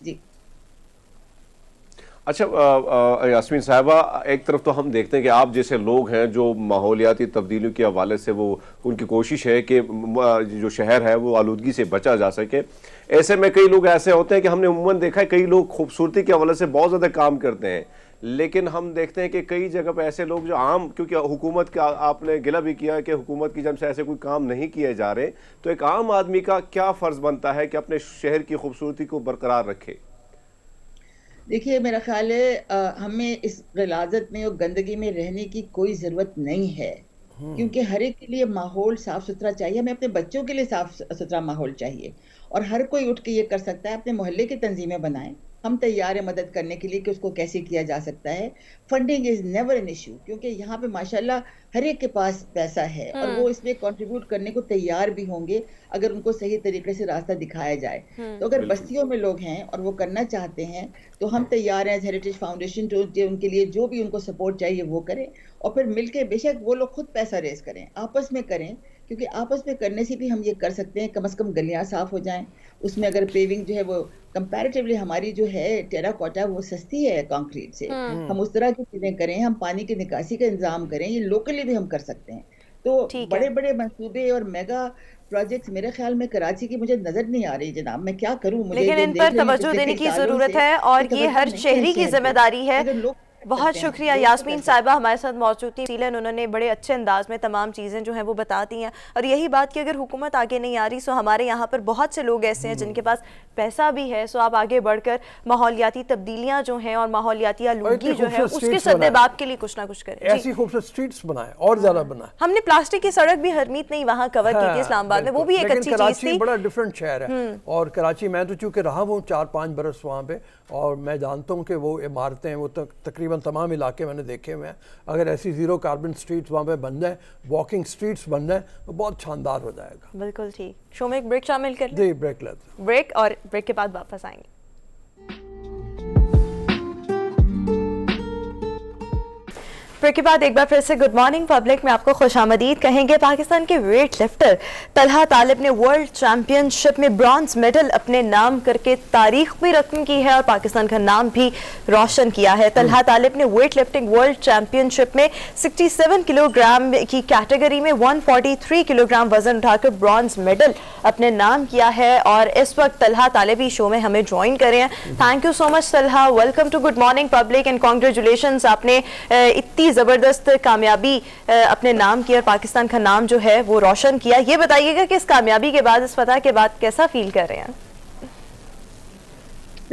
जी अच्छा यास्मीन साहिबा, एक तरफ तो हम देखते हैं कि आप जैसे लोग हैं जो माहौलियाती तब्दीलियों के हवाले से वो उनकी कोशिश है कि जो शहर है वो आलूदगी से बचा जा सके। ऐसे में कई लोग ऐसे होते हैं कि हमने उम्मन देखा है, कई लोग खूबसूरती के हवाले से बहुत ज़्यादा काम करते हैं, लेकिन हम देखते हैं कि कई जगह पे ऐसे लोग जो आम, क्योंकि हुकूमत का आपने गिला भी किया कि हुकूमत की जब से ऐसे कोई काम नहीं किए जा रहे, तो एक आम आदमी का क्या फ़र्ज़ बनता है कि अपने शहर की खूबसूरती को बरकरार रखे? देखिए, मेरा ख्याल है हमें इस गलाजत में और गंदगी में रहने की कोई ज़रूरत नहीं है, क्योंकि हर एक के लिए माहौल साफ सुथरा चाहिए। हमें अपने बच्चों के लिए साफ सुथरा माहौल चाहिए, और हर कोई उठ के ये कर सकता है। अपने मोहल्ले की तंजीमें बनाएं, हम तैयार हैं मदद करने के लिए कि उसको कैसे किया जा सकता है। Funding is never an issue, क्योंकि यहाँ पे माशाल्लाह हर एक के पास पैसा है, और वो इसमें कंट्रीब्यूट करने को तैयार भी होंगे अगर उनको सही तरीके से रास्ता दिखाया जाए। तो अगर बस्तियों में लोग हैं और वो करना चाहते हैं, तो हम तैयार हैं हेरिटेज फाउंडेशन जो उनके लिए जो भी उनको सपोर्ट चाहिए वो करें, और फिर मिलके बेशक वो लोग खुद पैसा रेज करें, आपस में करें, क्योंकि आपस में करने से भी हम ये कर सकते हैं, कम से कम गलियां साफ हो जाएं। उसमें अगर पेविंग जो है वो कंपैरेटिवली हमारी जो है टेराकोटा वो सस्ती है कंक्रीट से, हम उस तरह की चीजें करें, हम पानी की निकासी का इंतजाम करें, ये लोकली भी हम कर सकते हैं। तो बड़े बड़े मंसूबे और मेगा प्रोजेक्ट्स मेरे ख्याल में कराची की मुझे नजर नहीं आ रही जनाब, मैं क्या करूं। मुझे लेकिन इन पर तवज्जो देने की जरूरत है, और ये हर शहरी की जिम्मेदारी है। बहुत शुक्रिया यास्मीन साहिबा हमारे साथ मौजूद थी। सीलन उन्होंने बड़े अच्छे अंदाज में तमाम चीज़ें जो हैं वो बताती हैं, और यही बात कि अगर हुकूमत आगे नहीं आ रही, सो हमारे यहाँ पर बहुत से लोग ऐसे हैं जिनके पास पैसा भी है, सो आप आगे बढ़कर माहौलियाती तब्दीलियाँ जो हैं और माहौलियाती आलूदगी जो है उसके सद्देबाब के लिए कुछ ना कुछ करें। ऐसी खूबसूरत स्ट्रीट्स बनाए और ज्यादा बनाए। हमने प्लास्टिक की सड़क भी हरमीत ने वहाँ कवर की थी इस्लामाबाद में, वो भी एक अच्छी चीज थी। बड़ा डिफरेंट शहर है, और कराची मैं तो चूंकि रहा हूँ 4-5 बरस वहाँ पे, और मैं जानता हूँ कि वो इमारतें वो तकरीबन तमाम इलाके मैंने देखे हुए हैं। अगर ऐसी जीरो कार्बन स्ट्रीट्स वहाँ पे बन जाए, वॉकिंग स्ट्रीट्स बन जाए, तो बहुत शानदार हो जाएगा। बिल्कुल ठीक। शो में एक ब्रेक शामिल कर जी, ब्रेक लेते हैं। ब्रेक, और ब्रेक के बाद वापस आएंगे। ब्रेक के बाद एक बार फिर से गुड मॉर्निंग पब्लिक में आपको खुशामदीद कहेंगे। पाकिस्तान के वेट लिफ्टर तलहा तालिब ने वर्ल्ड चैंपियनशिप में ब्रॉन्ज मेडल अपने नाम करके तारीख भी रकम की है और पाकिस्तान का नाम भी रोशन किया है। तलहा तालिब ने वेट लिफ्टिंग वर्ल्ड चैंपियनशिप में 67 किलोग्राम की कैटेगरी में 143 किलोग्राम वजन उठाकर ब्रॉन्ज मेडल अपने नाम किया है, और इस वक्त तलहा तालिब ही शो में हमें ज्वाइन कर रहे हैं। Thank you so much Talha, welcome to good morning public and congratulations. आपने इतनी जबरदस्त कामयाबी अपने नाम की और पाकिस्तान का नाम जो है वो रोशन किया। ये बताइएगा कि इस कामयाबी के बाद, इस फतह के बाद कैसा फील कर रहे हैं?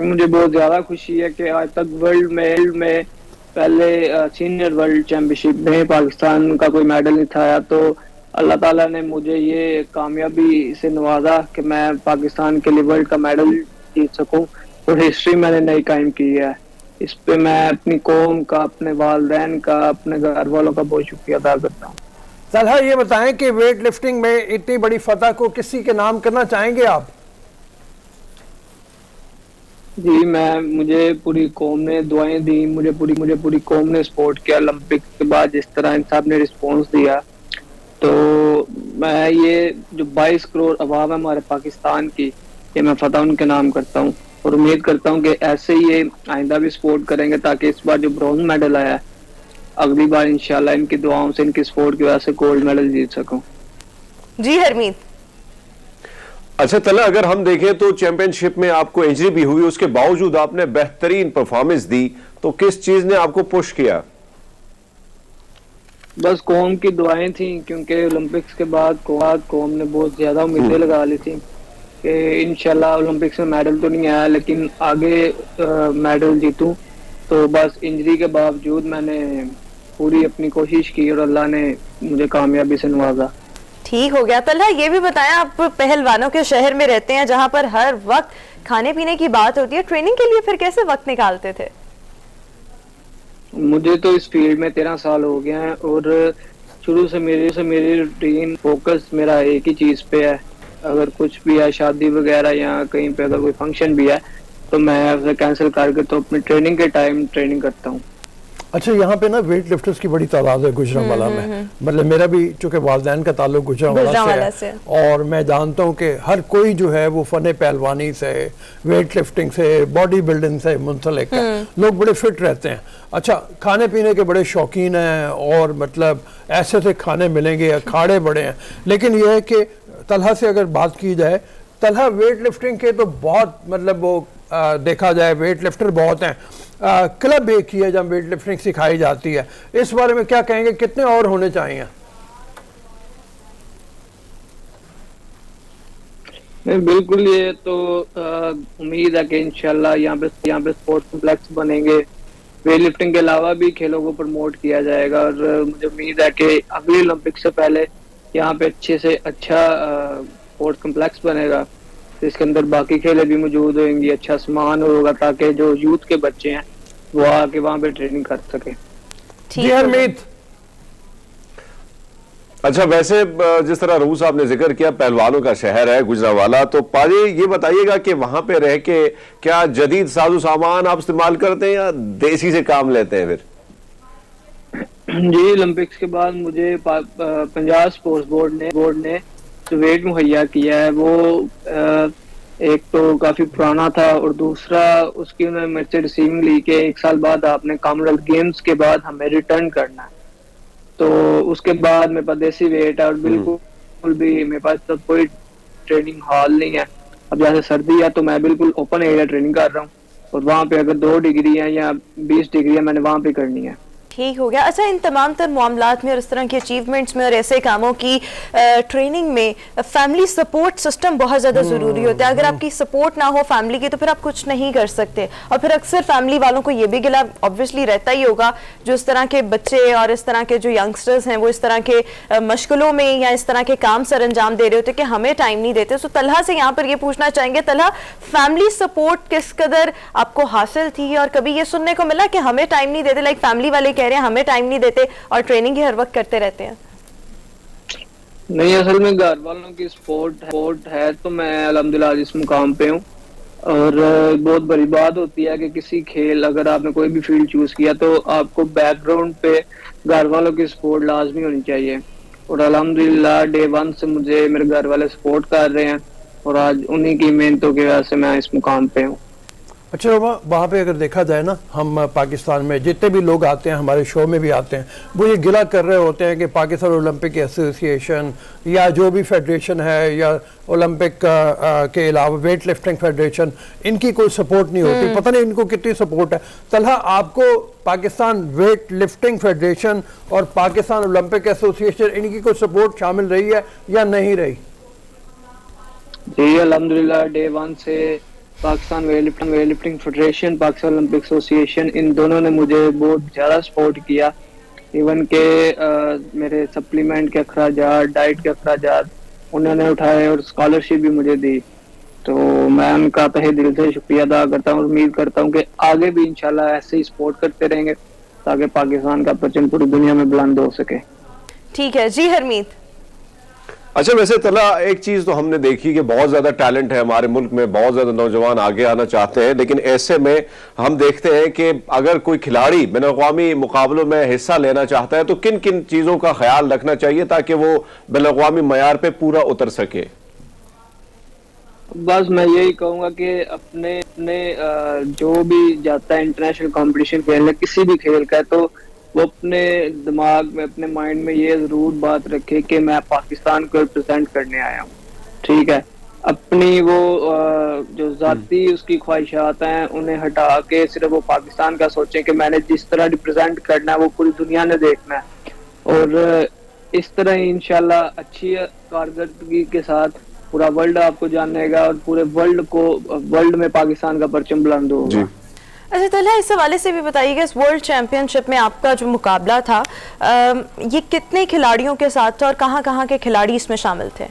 मुझे बहुत ज्यादा खुशी है कि आज तक वर्ल्ड में पहले सीनियर वर्ल्ड चैंपियनशिप में पाकिस्तान का कोई मेडल नहीं था, तो अल्लाह ताला ने मुझे ये कामयाबी से नवाजा कि मैं पाकिस्तान के लिए वर्ल्ड का मेडल जीत सकूं, और हिस्ट्री मैंने नई कायम की है। इस पे मैं अपनी कौम का, अपने वालिदैन का, अपने घर वालों का बहुत शुक्रिया अदा करता हूँ। तलहा, ये बताएं कि वेट लिफ्टिंग में इतनी बड़ी फतह को किसी के नाम करना चाहेंगे आप? जी, मुझे पूरी कौम ने दुआएं दी, मुझे पूरी कौम ने सपोर्ट किया। ओलंपिक के बाद जिस तरह इन सब ने रिस्पॉन्स दिया, तो मैं ये जो 22 करोड़ अवाम है हमारे पाकिस्तान की, ये मैं फतह उनके नाम करता हूँ, और उम्मीद करता हूँ कि ऐसे ही ये आइंदा भी सपोर्ट करेंगे, ताकि इस बार जो ब्रॉन्ज मेडल आया है, अगली बार इंशाल्लाह इनकी दुआओं से, इनकी सपोर्ट की वजह से गोल्ड मेडल जीत सकूं। जी हरमीत। अच्छा तला, अगर हम देखें तो चैंपियनशिप में आपको इंजरी भी हुई, उसके बावजूद आपने बेहतरीन परफॉर्मेंस दी, तो किस चीज ने आपको पुश किया? बस कौम की दुआएं थी, क्योंकि ओलंपिक्स के बाद कौम ने बहुत ज्यादा उम्मीदें लगा ली थी कि इंशाल्लाह ओलंपिक्स में मेडल तो नहीं आया लेकिन आगे मेडल जीतूं। तो बस इंजरी के बावजूद मैंने पूरी अपनी कोशिश की और अल्लाह ने मुझे कामयाबी से नवाजा। ठीक हो गया। तलहा, ये भी बताएं, आप पहलवानों के शहर में रहते हैं जहां पर हर वक्त खाने पीने की बात होती है, ट्रेनिंग के लिए फिर कैसे वक्त निकालते थे? मुझे तो इस फील्ड में 13 साल हो गए हैं और शुरू से मेरी रूटीन फोकस मेरा एक ही चीज पे है। अगर कुछ भी है, शादी वगैरह या कहीं पे अगर कोई फंक्शन भी है, तो मैं उसे कैंसिल करके तो अपनी ट्रेनिंग के टाइम ट्रेनिंग करता हूँ। अच्छा, यहाँ पे ना वेट लिफ्टर्स की बड़ी तादाद है गुजरांवाला में। मतलब मेरा भी चूंकि वालिदैन का ताल्लुक गुजरांवाला से है, और मैं जानता हूँ कि हर कोई जो है वो फन पहलवानी से, वेट लिफ्टिंग से, बॉडी बिल्डिंग से मुंसलिक है। लोग बड़े फिट रहते हैं। अच्छा, खाने पीने के बड़े शौकीन हैं और मतलब ऐसे से खाने मिलेंगे, अखाड़े बड़े हैं। लेकिन यह है कि तलहा से अगर बात की जाए, तलहा वेट लिफ्टिंग के तो बहुत मतलब वो देखा जाए वेट लिफ्टर बहुत हैं। क्लब एक ही है जब वेट लिफ्टिंग सिखाई जाती है। इस बारे में क्या कहेंगे, कितने और होने चाहिए? बिल्कुल, ये तो उम्मीद है कि इंशाल्लाह यहाँ पे स्पोर्ट्स कॉम्प्लेक्स बनेंगे। वेट लिफ्टिंग के अलावा भी खेलों को प्रमोट किया जाएगा और मुझे उम्मीद है कि अगले ओलंपिक से पहले यहाँ पे अच्छे से अच्छा स्पोर्ट्स कॉम्प्लेक्स बनेगा, इसके अंदर बाकी खेलें भी मौजूद होंगी, अच्छा सामान होगा ताकि जो यूथ के बच्चे हैं वो आके वहाँ पे ट्रेनिंग कर सके। जी हरमीत। अच्छा, वैसे जिस तरह रूह साहब ने जिक्र किया पहलवानों का शहर है गुजरांवाला, तो पाजी ये बताइएगा कि वहां पे रह के क्या जदीद साजो सामान आप इस्तेमाल करते हैं या देसी से काम लेते हैं फिर? जी, ओलंपिक्स के बाद मुझे पंजाब स्पोर्ट्स बोर्ड ने जो वेट मुहैया किया है वो एक तो काफी पुराना था और दूसरा उसकी उन्होंने मेरे से रिसीविंग ली कि 1 साल बाद आपने कॉमनवेल्थ गेम्स के बाद हमें रिटर्न करना है। तो उसके बाद मेरे पास देसी वेट है और बिल्कुल भी मेरे पास तो कोई ट्रेनिंग हॉल नहीं है। अब जैसे सर्दी है तो मैं बिल्कुल ओपन एरिया ट्रेनिंग कर रहा हूँ और वहाँ पे अगर 2 डिग्री है या 20 डिग्री है मैंने वहाँ पे करनी है। ठीक हो गया। अच्छा, इन तमाम तर मामलात में और इस तरह के अचीवमेंट्स में और ऐसे कामों की ट्रेनिंग में फैमिली सपोर्ट सिस्टम बहुत ज़्यादा ज़रूरी होता है। अगर आपकी सपोर्ट ना हो फैमिली की तो फिर आप कुछ नहीं कर सकते। और फिर अक्सर फैमिली वालों को ये भी गिला ऑब्वियसली रहता ही होगा, जो इस तरह के बच्चे और इस तरह के जो यंगस्टर्स हैं वो इस तरह के मशगलों में या इस तरह के काम सर अंजाम दे रहे होते कि हमें टाइम नहीं देते। सो तलहा से यहाँ पर ये पूछना चाहेंगे, तलहा, फैमिली सपोर्ट किस कदर आपको हासिल थी और कभी ये सुनने को मिला कि हमें टाइम नहीं देते, लाइक फैमिली वाले कह रहे हैं हमें टाइम नहीं देते और ट्रेनिंग ही हर वक्त करते रहते हैं? नहीं, असल में घर वालों की सपोर्ट है तो मैं अल्हम्दुलिल्लाह इस मुकाम पे हूँ। और बहुत बड़ी बात होती है कि किसी खेल अगर आपने कोई भी फील्ड चूज किया तो आपको बैकग्राउंड पे घर वालों की सपोर्ट लाजमी होनी चाहिए। और अल्हम्दुलिल्लाह डे 1 से मुझे मेरे घर वाले सपोर्ट कर रहे हैं और आज उन्हीं की मेहनतों की वजह से मैं इस मुकाम पे हूँ। अच्छा, वहाँ पे अगर देखा जाए ना, हम पाकिस्तान में जितने भी लोग आते हैं, हमारे शो में भी आते हैं, वो ये गिला कर रहे होते हैं कि पाकिस्तान ओलंपिक एसोसिएशन या जो भी फेडरेशन है या ओलंपिक के अलावा वेट लिफ्टिंग फेडरेशन, इनकी कोई सपोर्ट नहीं होती। पता नहीं इनको कितनी सपोर्ट है। तलहा, आपको पाकिस्तान वेट लिफ्टिंग फेडरेशन और पाकिस्तान ओलंपिक एसोसिएशन, इनकी कोई सपोर्ट शामिल रही है या नहीं रही? जी, अल्हम्दुलिल्लाह डे 1 से Pakistan weight lifting federation, Pakistan Olympic association, इन दोनों ने मुझे बहुत ज़्यादा सपोर्ट किया। इवन के मेरे सप्लीमेंट के अखराजात, डाइट के अखराजात उन्होंने उठाए और स्कॉलरशिप भी मुझे दी। तो मैं उनका तहे दिल से शुक्रिया अदा करता हूँ। उम्मीद करता हूँ कि आगे भी इंशाल्लाह ऐसे ही सपोर्ट करते रहेंगे ताकि पाकिस्तान का परचम पूरी दुनिया में बुलंद हो सके। ठीक है जी हरमीत। अच्छा, वैसे तला एक चीज तो हमने देखी कि बहुत ज्यादा टैलेंट है हमारे मुल्क में, बहुत ज्यादा नौजवान आगे आना चाहते हैं, लेकिन ऐसे में हम देखते हैं कि अगर कोई खिलाड़ी बैनुल-अक़वामी मुकाबलों में हिस्सा लेना चाहता है तो किन किन चीजों का ख्याल रखना चाहिए ताकि वो बैनुल-अक़वामी मयार पे पूरा उतर सके? बस मैं यही कहूंगा कि अपने जो भी जाता है इंटरनेशनल कंपटीशन खेलने, किसी भी खेल का, तो वो अपने दिमाग में, अपने माइंड में ये जरूर बात रखे कि मैं पाकिस्तान को रिप्रेजेंट करने आया हूँ। ठीक है, अपनी वो जो जाती उसकी ख्वाहिशात हैं उन्हें हटा के सिर्फ वो पाकिस्तान का सोचें कि मैंने जिस तरह रिप्रेजेंट करना है वो पूरी दुनिया ने देखना है, और इस तरह ही इंशाल्लाह अच्छी कारकर्दगी के साथ पूरा वर्ल्ड आपको जानेगा और पूरे वर्ल्ड में पाकिस्तान का परचम बुलंद होगा। अच्छा तलहा, इस हवाले से भी बताइएगा, इस वर्ल्ड चैंपियनशिप में आपका जो मुकाबला था ये कितने खिलाड़ियों के साथ था और कहाँ के खिलाड़ी इसमें शामिल थे?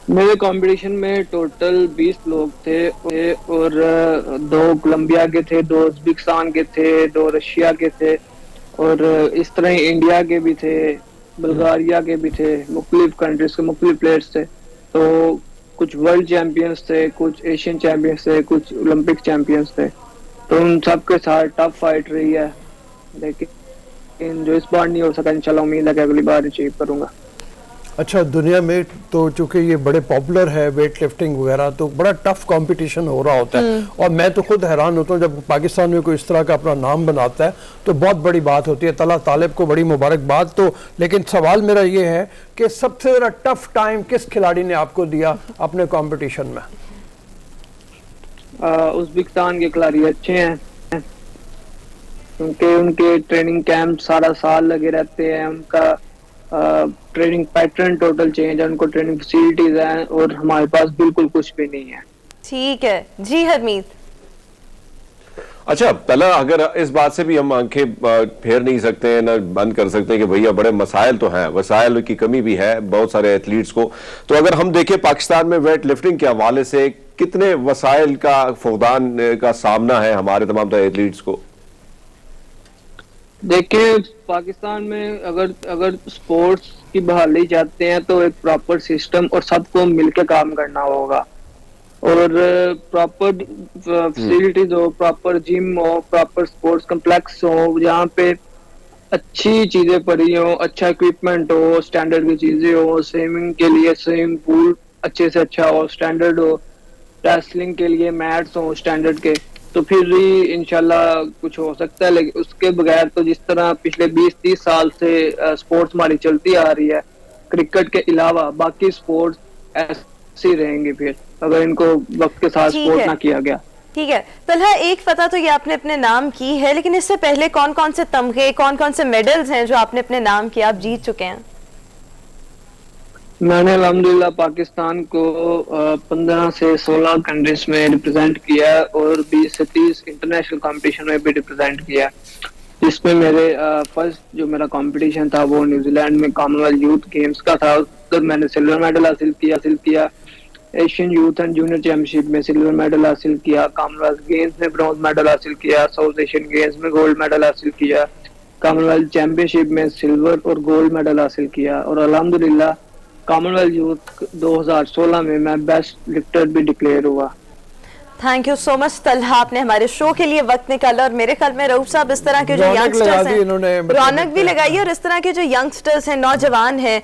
मेरे कंपटीशन में टोटल 20 लोग थे और 2 कोलंबिया के थे, 2 उज्बेकिस्तान के थे, 2 रशिया के थे और इस तरह ही इंडिया के भी थे, बुल्गारिया के भी थे, मुख्तलिफ कंट्रीज के मुख्तलिफ प्लेयर्स थे। तो कुछ वर्ल्ड चैंपियंस थे, कुछ एशियन चैंपियंस थे, कुछ ओलंपिक चैंपियंस थे। तो उन सब के साथ टफ फाइट रही है, लेकिन जो इस बार नहीं हो सका इंशाल्लाह उम्मीद है कि अगली बार अचीव करूंगा। अच्छा, दुनिया में तो चूंकि ये बड़े पॉपुलर है वेट लिफ्टिंग वगैरह, तो बड़ा टफ कंपटीशन हो रहा होता है और मैं तो खुद हैरान होता हूँ जब पाकिस्तान में कोई इस तरह का अपना नाम बनाता है तो बहुत बड़ी बात होती है। तला तालिब को बड़ी मुबारकबाद। तो लेकिन सवाल मेरा ये है कि सबसे ज़्यादा टफ टाइम किस खिलाड़ी ने आपको दिया अपने कॉम्पिटिशन में? उज्बेकिस्तान के खिलाड़ी अच्छे हैं क्योंकि उनके ट्रेनिंग कैंप सारा साल लगे रहते हैं, उनका ट्रेनिंग पैटर्न टोटल चेंज है, उनको ट्रेनिंग फैसिलिटीज हैं और हमारे पास बिल्कुल कुछ भी नहीं है। ठीक है जी हरमीत। अच्छा पहला, अगर इस बात से भी हम आंखें फेर नहीं सकते हैं ना बंद कर सकते हैं कि भैया बड़े मसाइल तो हैं, वसाइल की कमी भी है बहुत सारे एथलीट्स को। तो अगर हम देखें पाकिस्तान में वेट लिफ्टिंग के हवाले से कितने वसाइल का फुकदान का सामना है हमारे तमाम एथलीट्स को? देखिए पाकिस्तान में अगर स्पोर्ट्स की बहाली चाहते हैं तो एक प्रॉपर सिस्टम और सबको मिलकर काम करना होगा और प्रॉपर फैसिलिटीज हो, प्रॉपर जिम हो, प्रॉपर स्पोर्ट्स कम्प्लेक्स हो जहाँ पे अच्छी चीजें पड़ी हो, अच्छा इक्विपमेंट हो, स्टैंडर्ड की चीजें हो, स्विमिंग के लिए स्विमिंग पूल अच्छे से अच्छा हो, स्टैंडर्ड हो, रेसलिंग के लिए मैट्स हो स्टैंडर्ड के, तो फिर ही इंशाल्लाह कुछ हो सकता है। लेकिन उसके बगैर तो जिस तरह पिछले 20-30 साल से स्पोर्ट्स हमारी चलती आ रही है, क्रिकेट के अलावा बाकी स्पोर्ट्स ऐसे ही रहेंगे फिर अगर इनको वक्त के साथ सपोर्ट ना किया गया। ठीक है तलहा, एक फतह तो ये आपने अपने नाम की है, लेकिन इससे पहले कौन कौन से तमगे, कौन कौन से मेडल्स हैं जो आपने अपने नाम किया, आप जीत चुके हैं? मैंने अल्हम्दुलिल्लाह पाकिस्तान को 15 से 16 कंट्रीज में रिप्रेजेंट किया और 20 से 30 इंटरनेशनल कंपटीशन में भी रिप्रेजेंट किया, जिसमें मेरे फर्स्ट जो मेरा कंपटीशन था वो न्यूजीलैंड में कॉमनवेल्थ यूथ गेम्स का था, उधर मैंने सिल्वर मेडल हासिल किया। Asian youth and junior championship में सिल्वर मेडल हासिल किया, कॉमनवेल्थ गेम्स में ब्रॉन्ज मेडल हासिल किया, साउथ एशियन गेम्स में गोल्ड मेडल हासिल किया, कॉमनवेल्थ चैंपियनशिप में सिल्वर और गोल्ड मेडल हासिल किया और अल्हम्दुलिल्लाह कॉमनवेल्थ यूथ 2016 में मैं बेस्ट लिफ्टर भी डिक्लेयर हुआ। Thank you so much Talha, आपने हमारे शो के लिए वक्त निकाला और मेरे ख्याल में रऊफ साहब इस तरह के जो यंगस्टर्स हैं, रौनक भी लगाई और इस तरह के जो यंगस्टर्स हैं, नौजवान हैं,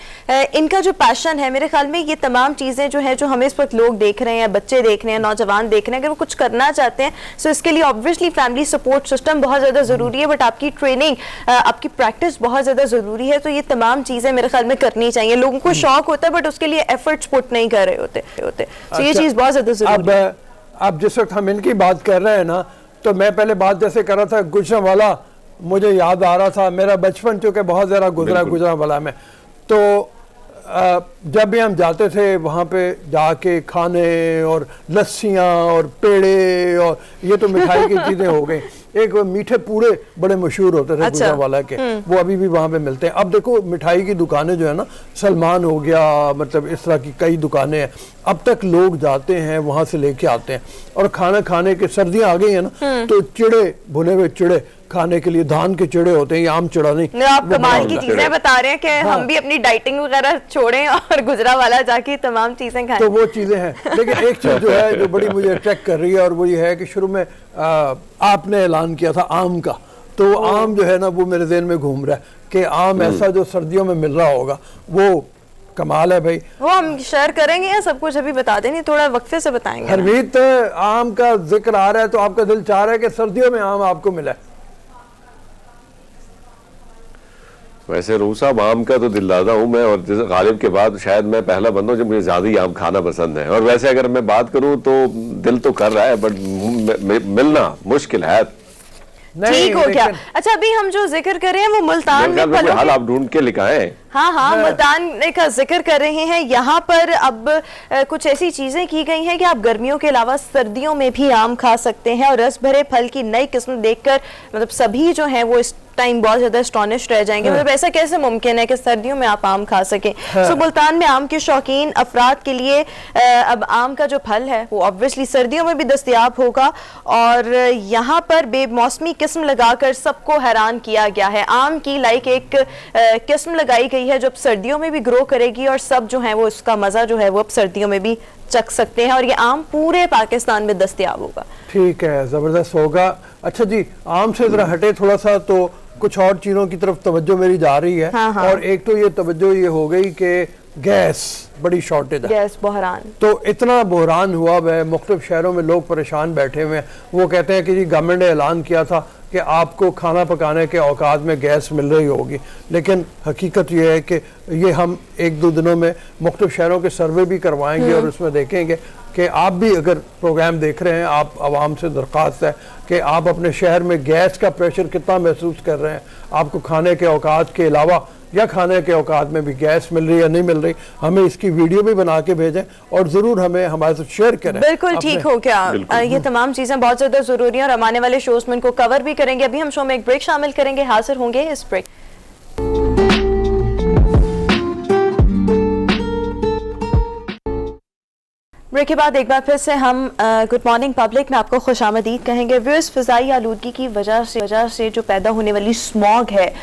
इनका जो पैशन है, मेरे ख्याल में ये तमाम चीज़ें जो है जो हमें इस वक्त लोग देख रहे हैं, बच्चे देख रहे हैं, नौजवान देख रहे हैं, अगर वो कुछ करना चाहते हैं तो इसके लिए ऑब्वियसली फैमिली सपोर्ट सिस्टम बहुत ज़्यादा ज़रूरी है, बट आपकी ट्रेनिंग, आपकी प्रैक्टिस बहुत ज़्यादा ज़रूरी है। तो ये तमाम चीज़ें मेरे ख्याल में करनी चाहिए। लोगों को शौक होता है बट उसके लिए एफर्ट्स पुट नहीं कर रहे होते, तो ये चीज़ बहुत ज़्यादा ज़रूरी है। अब जिस वक्त हम इनकी बात कर रहे हैं ना, तो मैं पहले बात जैसे कर रहा था गुजरांवाला, मुझे याद आ रहा था मेरा बचपन चूँकि बहुत ज़्यादा गुजरा गुजरांवाला में, तो जब भी हम जाते थे वहाँ पे जाके खाने और लस्सियाँ और पेड़े और ये तो मिठाई की चीज़ें हो गई। एक मीठे पूड़े बड़े मशहूर होते थे गुजरांवाला के, वो अभी भी वहाँ पे मिलते हैं। अब देखो मिठाई की दुकानें जो है ना, सलमान हो गया, मतलब इस तरह की कई दुकानें हैं, अब तक लोग जाते हैं वहाँ से लेके आते हैं और खाना खाने के, सर्दियाँ आ गई है ना, तो चिड़े, भुने हुए चिड़े खाने के लिए, धान के चिड़े होते हैं, ये आम चिड़ा नहीं। आप कमाल की चीजें बता रहे हैं कि हम भी अपनी डाइटिंग वगैरह छोड़ें और गुजरांवाला जाके तमाम चीजें खाएं। तो वो चीजें हैं, लेकिन एक चीज जो है जो बड़ी मुझे अट्रैक्ट कर रही है और वो ये है कि शुरू में आपने ऐलान किया था आम का, तो आम जो है ना वो मेरे ज़हन में घूम रहा है कि आम ऐसा जो सर्दियों में मिल रहा होगा, वो कमाल है भाई। वो हम शेयर करेंगे या सब कुछ अभी बता देंगे, थोड़ा वक्फे से बताएंगे। हरमीत, आम का जिक्र आ रहा है तो आपका दिल चाह रहा है कि सर्दियों में आम आपको मिला है? वैसे रूह साहब आम का तो दिलदादा हूँ मैं, और जैसे गालिब के बाद शायद मैं पहला बंदा हूँ जब मुझे ज्यादा ही आम खाना पसंद है। और वैसे अगर मैं बात करूँ तो दिल तो कर रहा है, बट मिलना मुश्किल है। ठीक हो क्या? अच्छा, अभी हम जो जिक्र कर रहे हैं वो मुल्तान में फलों हाल आप ढूंढ के लिखाएं। हाँ, मुल्तान का जिक्र कर रहे हैं। यहाँ पर अब कुछ ऐसी चीजें की गई हैं कि आप गर्मियों के अलावा सर्दियों में भी आम खा सकते हैं, और रस भरे फल की नई किस्म देखकर मतलब सभी जो हैं वो इस टाइम बहुत ज्यादा एस्टॉनिश्ड रह जाएंगे। मतलब ऐसा कैसे मुमकिन है कि सर्दियों में आप आम खा सकें। सो मुल्तान में आम के शौकीन अफराद के लिए अब आम का जो फल है वो ऑब्वियसली सर्दियों में भी दस्तयाब होगा, और यहाँ पर बेमौसमी किस्म लगाकर सबको हैरान किया गया है। आम की लाइक एक किस्म लगाई गई है जो अब सर्दियों में भी ग्रो करेगी, और सब जो है वो इसका मजा जो है वो अब सर्दियों में भी चख सकते हैं, और ये आम पूरे पाकिस्तान में दस्तयाब होगा। ठीक है, जबरदस्त होगा। अच्छा जी, आम से जरा हटे थोड़ा सा तो कुछ और चीजों की तरफ तवज्जो मेरी जा रही है। हाँ। और एक तो ये तवज्जो ये हो गई कि गैस बड़ी शॉर्टेज है, गैस बहरान। तो इतना बहरान हुआ है, मुख्तलिफ शहरों में लोग परेशान बैठे हुए हैं। वो कहते हैं कि जी गवर्नमेंट ने ऐलान किया था कि आपको खाना पकाने के औकात में गैस मिल रही होगी, लेकिन हकीकत ये है कि ये हम एक दो दिनों में मुख्तलिफ शहरों के सर्वे भी करवाएंगे और उसमें देखेंगे कि आप भी अगर प्रोग्राम देख रहे हैं, आप आवाम से दरख्वास्त है कि आप अपने शहर में गैस का प्रेशर कितना महसूस कर रहे हैं। आपको खाने के औकात के अलावा या खाने के औकात में भी गैस मिल रही है या नहीं मिल रही, हमें इसकी वीडियो भी बना के भेजें और ज़रूर हमें हमारे साथ शेयर करें। बिल्कुल ठीक हो क्या? ये तमाम चीज़ें बहुत ज़्यादा ज़रूरी हैं और आने वाले शोज में इनको कवर भी करेंगे। अभी हम शो में एक ब्रेक शामिल करेंगे, हाजिर होंगे इस ब्रेक। ब्रेक के बाद एक बार फिर से हम गुड मॉर्निंग पब्लिक में आपको खुशामदीद कहेंगे। व्यूअर्स, फ़िज़ाई आलूदगी की वजह से जो पैदा होने वाली स्मॉग है,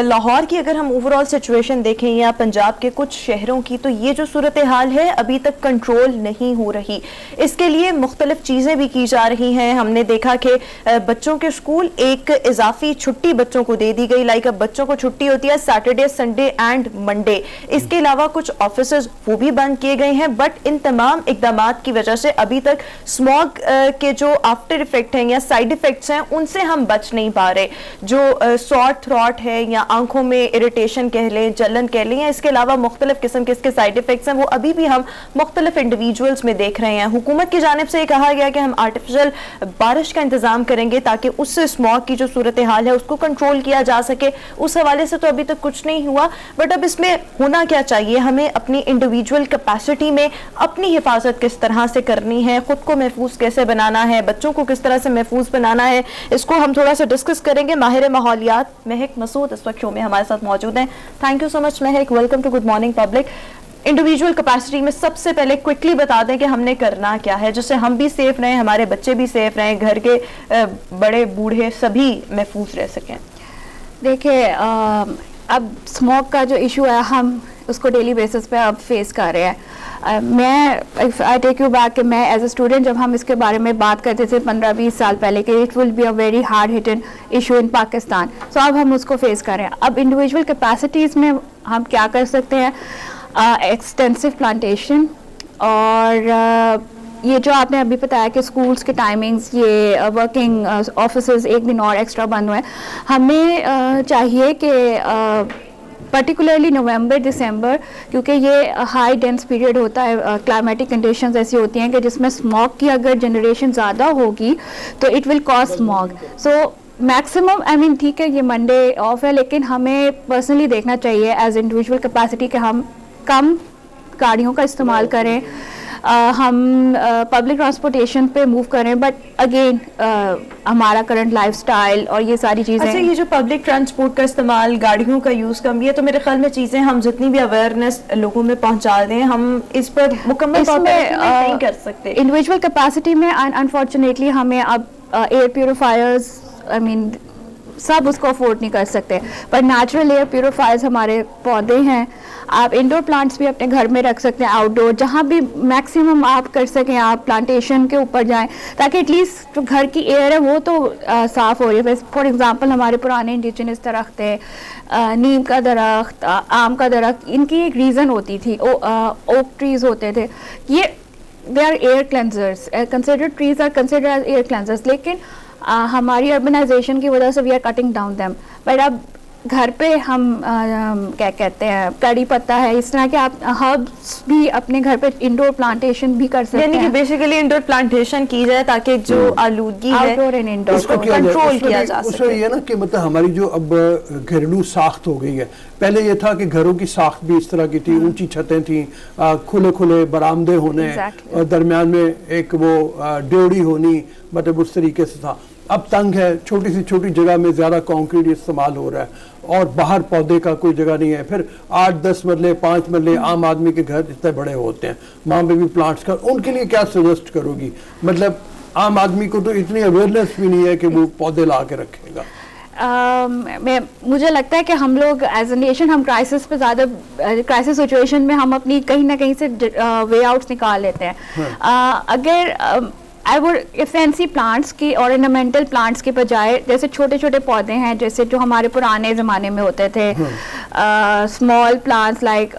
लाहौर की अगर हम ओवरऑल सिचुएशन देखें या पंजाब के कुछ शहरों की, तो ये जो सूरत हाल है अभी तक कंट्रोल नहीं हो रही। इसके लिए मुख्तलिफ चीज़ें भी की जा रही हैं। हमने देखा कि बच्चों के स्कूल एक इजाफी छुट्टी बच्चों को दे दी गई, लाइक अब बच्चों को छुट्टी होती है सैटरडे, संडे एंड मंडे। इसके अलावा कुछ ऑफिस वो भी बंद किए गए हैं, बट इन तमाम की वजह से अभी तक स्मॉग के जो आफ्टर इफेक्ट हैं या साइड इफेक्ट्स हैं उनसे हम बच नहीं पा रहे। जो सॉर थ्रॉट है या आंखों में इरिटेशन कह लें, जलन कह लें, या इसके अलावा मुख्तलिफ किस्म के इसके साइड इफेक्ट्स हैं, वो अभी भी हम मुख्तलिफ इंडिविजुअल्स में देख रहे हैं। हुकूमत की जानिब से कहा गया कि हम आर्टिफिशियल बारिश का इंतजाम करेंगे ताकि उससे स्मॉग की जो सूरत हाल है उसको कंट्रोल किया जा सके। उस हवाले से तो अभी तक कुछ नहीं हुआ, बट अब इसमें होना क्या चाहिए, हमें अपनी इंडिविजुअल कैपेसिटी में अपनी हिफाजत किस तरह से करनी है, खुद को महफूज कैसे बनाना है, बच्चों को किस तरह से महफूज बनाना है, इसको हम थोड़ा सा डिस्कस करेंगे। माहिर माहौलियात महक मसूद इस वक्त शो में हमारे साथ मौजूद हैं। Thank you so much Mehak, welcome to good morning public. Individual capacity में सबसे पहले क्विकली बता दें कि हमने करना क्या है जिससे हम भी सेफ रहें, हमारे बच्चे भी सेफ रहें, घर के बड़े बूढ़े सभी महफूज रह सकें। देखिए, अब स्मोक का जो इशू है हम उसको डेली बेसिस पे अब फेस कर रहे हैं। आई टेक यू बैक कि मैं एज ए स्टूडेंट जब हम इसके बारे में बात करते थे 15-20 साल पहले कि it will be a very hard hitting issue in Pakistan, so अब हम उसको फेस कर रहे हैं। अब इंडिविजुअल कैपेसिटीज़ में हम क्या कर सकते हैं, एक्सटेंसिव प्लांटेशन, और ये जो आपने अभी बताया कि स्कूल्स के टाइमिंग्स, ये वर्किंग ऑफिसेज एक दिन और एक्स्ट्रा बंद हुए हैं। हमें चाहिए कि पर्टिकुलरली नवंबर दिसंबर, क्योंकि ये हाई डेंस पीरियड होता है, क्लाइमेटिक कंडीशंस ऐसी होती हैं कि जिसमें स्मॉग की अगर जनरेशन ज़्यादा होगी तो it will cause smog. So maximum, I mean ठीक है ये मंडे ऑफ है, लेकिन हमें पर्सनली देखना चाहिए एज इंडिविजुअल कैपेसिटी कि हम कम गाड़ियों का इस्तेमाल करें, हम पब्लिक ट्रांसपोर्टेशन पे मूव करें, बट अगेन हमारा करंट लाइफस्टाइल और ये सारी चीज़ें। अच्छा, ये जो पब्लिक ट्रांसपोर्ट का इस्तेमाल, गाड़ियों का यूज़ कम, ये तो मेरे ख्याल में चीज़ें हम जितनी भी अवेयरनेस लोगों में पहुंचा दें, हम इस पर मुकम्मल तौर पर नहीं कर सकते। इंडिविजुअल कैपेसिटी में अनफॉर्चुनेटली हमें अब एयर प्योरीफायर्स, आई मीन सब उसको अफोर्ड नहीं कर सकते, पर नेचुरल एयर प्योरीफायर्स हमारे पौधे हैं। आप इंडोर प्लांट्स भी अपने घर में रख सकते हैं, आउटडोर जहाँ भी मैक्सिमम आप कर सकें आप प्लांटेशन के ऊपर जाएं, ताकि एटलीस्ट जो घर की एयर है वो तो साफ़ हो रही है। फॉर एग्जांपल हमारे पुराने इंडिजिनस दरख्त है, नीम का दरख्त, आम का दरख्त, इनकी एक रीज़न होती थी, ओक ट्रीज़ होते थे, ये they are air cleansers, considered trees are considered as air cleansers, लेकिन हमारी अर्बनाइजेशन की वजह से we are cutting down them. But अब घर पे हम क्या कहते हैं कड़ी पत्ता है, इस तरह के आप हर्ब्स भी अपने घर पे इंडोर प्लांटेशन भी कर सकते यानी कि हैं। बेसिकली इंडोर प्लांटेशन की जाए ताकि जो आलूदगी है आउटडोर एंड इंडोर उसको उसको किया जाए। कंट्रोल उसमें किया भी- जा उसमें सके। ये ना कि मतलब हमारी जो अब घरेलू साख्त हो गई है, पहले ये था कि घरों की साख्त भी इस तरह की थी, ऊंची छतें थी, खुले खुले बरामदे होने, Exactly. और दरमियान में एक वो ड्योढ़ी होनी, मतलब उस तरीके से था। अब तंग है, छोटी सी छोटी जगह में ज़्यादा कंक्रीट इस्तेमाल हो रहा है और बाहर पौधे का कोई जगह नहीं है। फिर 8-10 मरले 5 मरले आम आदमी के घर इतने बड़े होते हैं, वहाँ पे भी प्लांट्स का, उनके लिए क्या सजेस्ट करोगी? मतलब आम आदमी को तो इतनी अवेयरनेस भी नहीं है कि वो पौधे ला के रखेगा। मुझे लगता है कि हम लोग एज ए नेशन हम क्राइसिस पे ज़्यादा क्राइसिस सिचुएशन में हम अपनी कहीं ना कहीं से वे आउट्स निकाल लेते हैं। अगर आई वुड फैंसी प्लांट्स की ऑर्नामेंटल प्लांट्स के बजाय जैसे छोटे छोटे पौधे हैं जैसे जो हमारे पुराने ज़माने में होते थे, स्मॉल प्लांट्स लाइक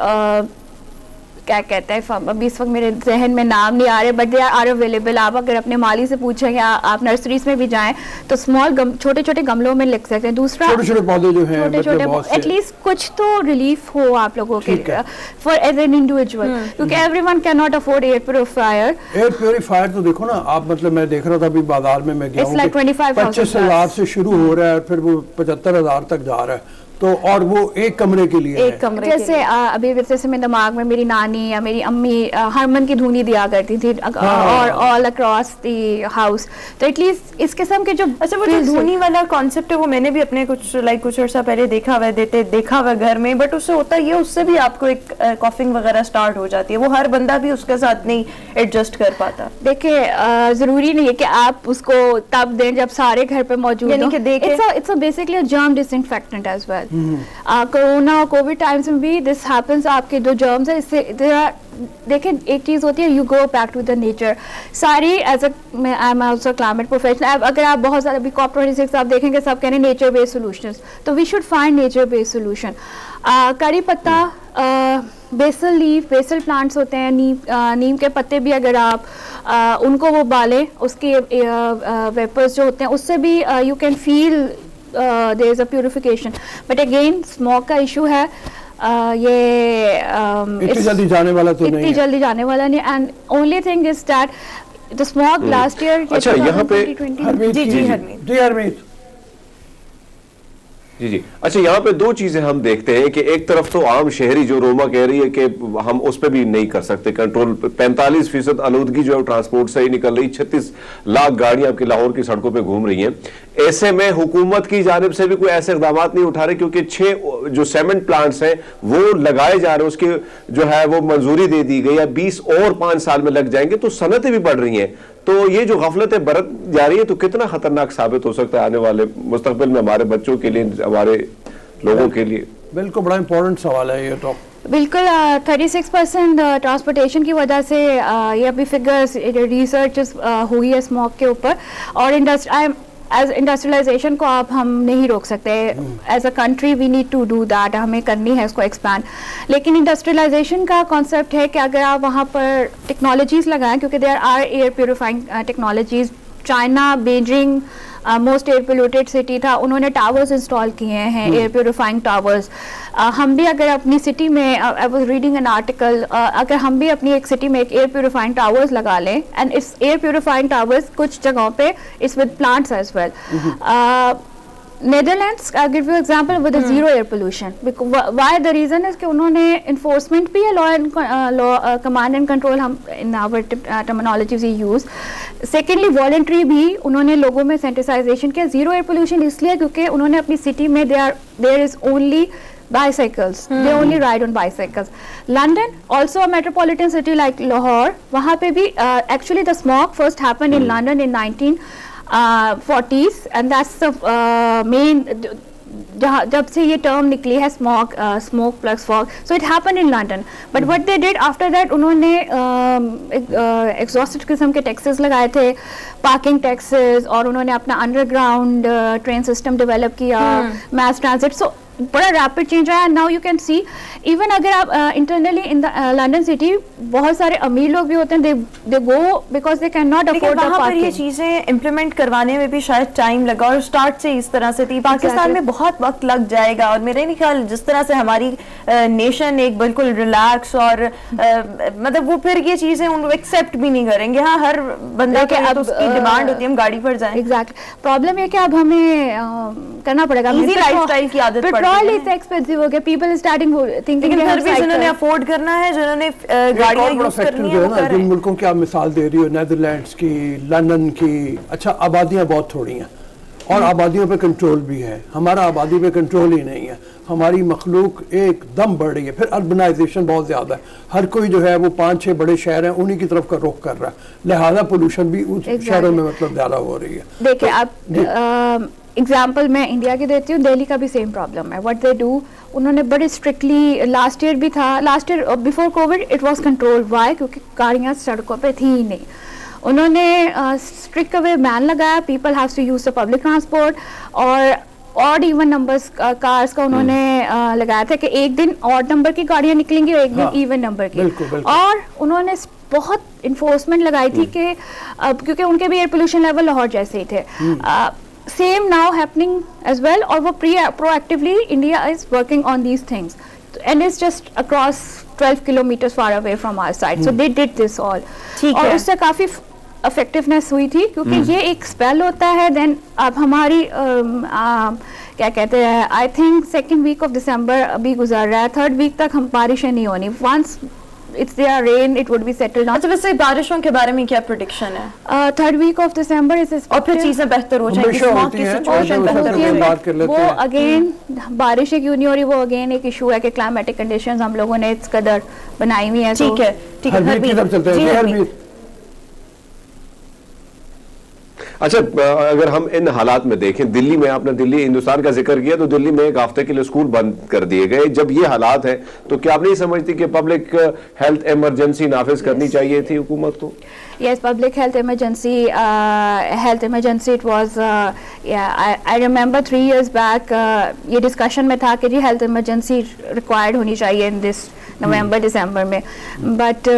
क्या कहते हैं, अभी इस वक्त मेरे जहन में नाम नहीं आ रहे, बट दे आर अवेलेबल। आप अगर अपने माली से पूछें या आप नर्सरीज में भी जाएं तो स्मॉल छोटे छोटे गमलों में लिख सकते हैं। दूसरा छोटे छोटे पौधे जो हैं, छोटे मतलब छोटे बहुत से- एटलीस्ट कुछ तो रिलीफ हो आप लोगों के ठीक है। फॉर एज एन इंडिविजुअल, क्योंकि everyone can not afford air purifier. Air purifier तो देखो ना आप, मतलब मैं देख रहा था अभी बाजार में, मैं गया It's like 25,000 25,000 से शुरू हो रहा है, फिर वो 75,000 तक जा रहा है, तो और वो एक कमरे के लिए एक है। कमरे जैसे अभी जैसे मेरे दिमाग में मेरी नानी या मेरी अम्मी हरमन की धुनी दिया करती थी और ऑल अक्रॉस द हाउस, तो एटलीस्ट इस किस्म के जो अच्छा वो जो धुनी वाला कॉन्सेप्ट है वो मैंने भी अपने कुछ अर्सा पहले देखा हुआ है घर में, बट उससे होता ये उससे भी आपको एक कॉफिंग वगैरह स्टार्ट हो जाती है, वो हर बंदा भी उसके साथ नहीं एडजस्ट कर पाता। देखिए जरूरी नहीं है कि आप उसको तब दें जब सारे घर पे मौजूद यानी हो। कि देखें- it's a basically a germ disinfectant as well. Corona और कोविड टाइम्स में भी दिस हैपेंस, आपके जो जर्म्स है इससे देखें एक चीज़ होती है, you go back to the nature. Sorry as I am also climate professional, अगर आप बहुत ज़्यादा अभी COP26 आप देखेंगे सब कह रहे हैं नेचर बेस्ड सोल्यूशंस, तो we should find nature based solution. करी पत्ता, बेसल लीफ, बेसल प्लांट्स होते हैं, नीम के पत्ते भी अगर आप उनको वो बालें, उसके वेपर्स जो होते हैं उससे भी you can feel there is a purification. But again smoke का इशू है, ये इतनी जल्दी जाने वाला तो नहीं इतनी है। जल्दी जाने वाला नहीं, and only thing is that the smoke last year अच्छा, यहाँ पे हरमीत जी, जी, हरमीत। जी हरमीत, जी। अच्छा, यहाँ पे दो चीजें हम देखते हैं कि एक तरफ तो आम शहरी जो रोमा कह रही है कि हम उस पर भी नहीं कर सकते कंट्रोल, 45% आलूदगी जो है ट्रांसपोर्ट से ही निकल रही, 36 लाख गाड़ियां आपकी लाहौर की सड़कों पे घूम रही हैं। ऐसे में हुकूमत की जानिब से भी कोई ऐसे इकदाम नहीं उठा रहे, क्योंकि 6 जो सीमेंट प्लांट्स हैं वो लगाए जा रहे हैं, उसकी जो है वो मंजूरी दे दी गई है, 20 और 5 साल में लग जाएंगे, तो सनतें भी बढ़ रही हैं। तो ये जो गफलतें बरत जा रही है तो कितना खतरनाक साबित हो सकता है आने वाले मुस्तकबिल में हमारे बच्चों के लिए, हमारे लोगों के लिए। बिल्कुल बड़ा इंपॉर्टेंट सवाल है ये तो। बिल्कुल 36% ट्रांसपोर्टेशन की वजह से ये अभी फिगर्स रिसर्च हुई है स्मोक के ऊपर, और इंडस्ट्रियलाइजेशन को आप हम नहीं रोक सकते। As a country we need to do that, हमें करनी है इसको एक्सपैंड। लेकिन इंडस्ट्रियलाइजेशन का कॉन्सेप्ट है कि अगर आप वहाँ पर टेक्नोलॉजीज लगाएं, क्योंकि there are air purifying technologies. China, Beijing most air polluted city था, उन्होंने टावर्स इंस्टॉल किए हैं, एयर प्योरीफाइंग टावर्स। हम भी अगर अपनी सिटी में, I was reading an article, अगर हम भी अपनी एक सिटी में एक एयर प्योरीफाइंग टावर्स लगा लें, एंड इस एयर प्योरीफाइंग टावर्स कुछ जगहों पे it's with plants as well. Netherlands, I'll give you example with the zero air pollution. Why the reason is कि उन्होंने enforcement भी है, law command and control हम in our terminology we use. Secondly, voluntary भी उन्होंने लोगों में sensitization किया। Zero air pollution इसलिए क्योंकि उन्होंने अपनी city में there is only bicycles, they only ride on bicycles. London, also a metropolitan city like Lahore, वहाँ पे भी actually the smog first happened in London in 1940s, and that's the main जब से ये टर्म निकली है smoke plus fog, so it happen in London. But what they did after that, उन्होंने exhausted किस्म के टैक्सेस लगाए थे, पार्किंग टैक्सेस, और उन्होंने अपना अंडरग्राउंड ट्रेन सिस्टम डेवलप किया, मास ट्रांजिट। सो बड़ा रैपिड चेंज आया। Now you can see even अगर आप internally in the London city बहुत सारे अमीर लोग भी होते हैं, they go because they can not afford the वहाँ पर ये पार्किंग। चीजें इम्प्लीमेंट करवाने में भी शायद टाइम लगा और स्टार्ट से इस तरह से थी। पाकिस्तान में बहुत वक्त लग जाएगा और मेरे नहीं ख्याल जिस तरह से हमारी नेशन एक बिल्कुल रिलैक्स और मतलब वो फिर ये चीजें उन एक्सेप्ट भी नहीं करेंगे। हाँ, हर बंदा के अब उसकी डिमांड होती है हम गाड़ी पर जाएं। एग्जैक्टली, प्रॉब्लम ये कि अब हमें करना पड़ेगा, इजी लाइफस्टाइल की आदत पड़ पेट्रोल गई इतना एक्सपेंसिव हो गया, पीपल स्टार्टिंग थिंकिंग लेकिन फिर भी जिन्होंने अफोर्ड करना है, जिन्होंने गाड़ियां एक और बड़ा यूज फैक्टर करनी जो है है वो ना, जिन करें। मुल्कों की आप मिसाल दे रही हो, नेदरलैंड्स की, लंदन की, अच्छा आबादियां बहुत थोड़ी हैं और आबादियों पे कंट्रोल भी है। हमारा आबादी पे कंट्रोल ही नहीं है, हमारी मखलूक एकदम बढ़ रही है। फिर अर्बनाइजेशन बहुत ज़्यादा है, हर कोई जो है वो 5-6 बड़े शहर हैं उन्हीं की तरफ का रुख कर रहा है, लिहाजा पोल्यूशन भी उस शहरों में मतलब ज़्यादा हो रही है। देखिए आप एग्जाम्पल मैं इंडिया की देती हूँ, दिल्ली का भी सेम प्रॉब्लम है। व्हाट दे डू, उन्होंने बड़े स्ट्रिक्टली, लास्ट ईयर भी था, last year before COVID it was control. Why? क्योंकि गाड़ियाँ सड़कों पे थी ही नहीं। उन्होंने स्ट्रिक्ट वे बैन लगाया, people have to use the public transport, और ऑड इवन नंबर्स कार्स का उन्होंने लगाया था कि एक दिन ऑड नंबर की गाड़ियाँ निकलेंगी और एक दिन इवन नंबर की। बिल्कुल, बिल्कुल। और उन्होंने बहुत इन्फोर्समेंट लगाई थी कि क्योंकि उनके भी एयर पोल्यूशन लेवल लाहौर जैसे ही थे। Same now happening as well, और वो proactively India is working on these things and it's just across 12 kilometers far away from our side, so they did this all। और उससे काफी इफेक्टिवनेस हुई थी, क्योंकि ये एक स्पेल होता है। देन अब हमारी क्या कहते हैं, I think 2nd week of December अभी गुजर रहा है, 3rd week तक हम बारिशें नहीं होनी। Once it's their rain it would be settled down। अच्छा, वैसे बारिशों के बारे में क्या प्रेडिक्शन है? 3rd week of December is और फिर चीजें बेहतर हो जाएंगी, हमेशा स्मॉग होती की हैं, सिचुएशन और बेहतर होती हो हैं, जाएगी। बात कर लेते वो हैं। अगेन बारिशें क्यों नहीं हो रही, वो अगेन एक इशू है कि क्लाइमेटिक कंडीशंस हम लोगों ने इस कदर बनाई हुई है। ठीक है, ठीक है। हरमीत की तरफ चलते हैं। जी, जी, हरमीत। हरमीत। अच्छा, अगर हम इन हालात में देखें, दिल्ली में, आपने दिल्ली हिंदुस्तान का जिक्र किया, तो दिल्ली में एक हफ्ते के लिए स्कूल बंद कर दिए गए। जब ये हालात हैं तो क्या आप नहीं समझती कि पब्लिक हेल्थ इमरजेंसी नाफिज करनी चाहिए थी हुकूमत को? Yes, public health emergency. It was. I remember 3 years back. ये discussion में था कि जी health emergency required होनी चाहिए in this November, December में. But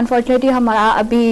unfortunately हमारा अभी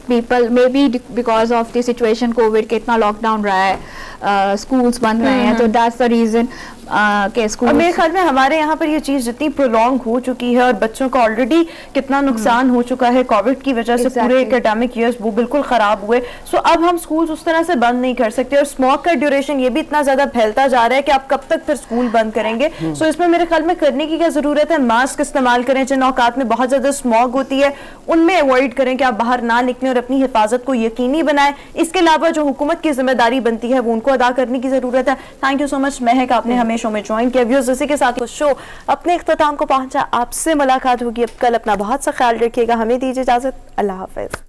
people maybe because of the situation COVID के इतना लॉकडाउन रहा है, स्कूल्स बंद रहे हैं, तो that's the reason के और स्कूल। मेरे ख्याल में हमारे यहाँ पर ये चीज जितनी प्रोलॉन्ग हो चुकी है और बच्चों का ऑलरेडी कितना नुकसान हो चुका है कोविड की वजह से, पूरे एकेडमिक ईयर्स वो बिल्कुल खराब हुए। सो अब हम स्कूल उस तरह से बंद नहीं कर सकते, और स्मॉग का ड्यूरेशन ये भी इतना ज्यादा फैलता जा रहा है कि आप कब तक फिर स्कूल बंद करेंगे। सो इसमें मेरे ख्याल में करने की क्या जरूरत है, मास्क इस्तेमाल करें, जिन औकात में बहुत ज्यादा स्मॉग होती है उनमें अवॉइड करें कि आप बाहर ना निकलें और अपनी हिफाजत को यकीनी बनाएं। इसके अलावा जो हुकूमत की जिम्मेदारी बनती है वो उनको अदा करने की जरूरत है। थैंक यू सो मच महक, आपने हमें शो में ज्वाइन किया। व्यूअर्स, इसी के साथ शो अपने इख्तिताम को पहुंचा। आपसे मुलाकात होगी अब कल। अपना बहुत सा ख्याल रखिएगा, हमें दीजिए इजाजत। अल्लाह हाफिज।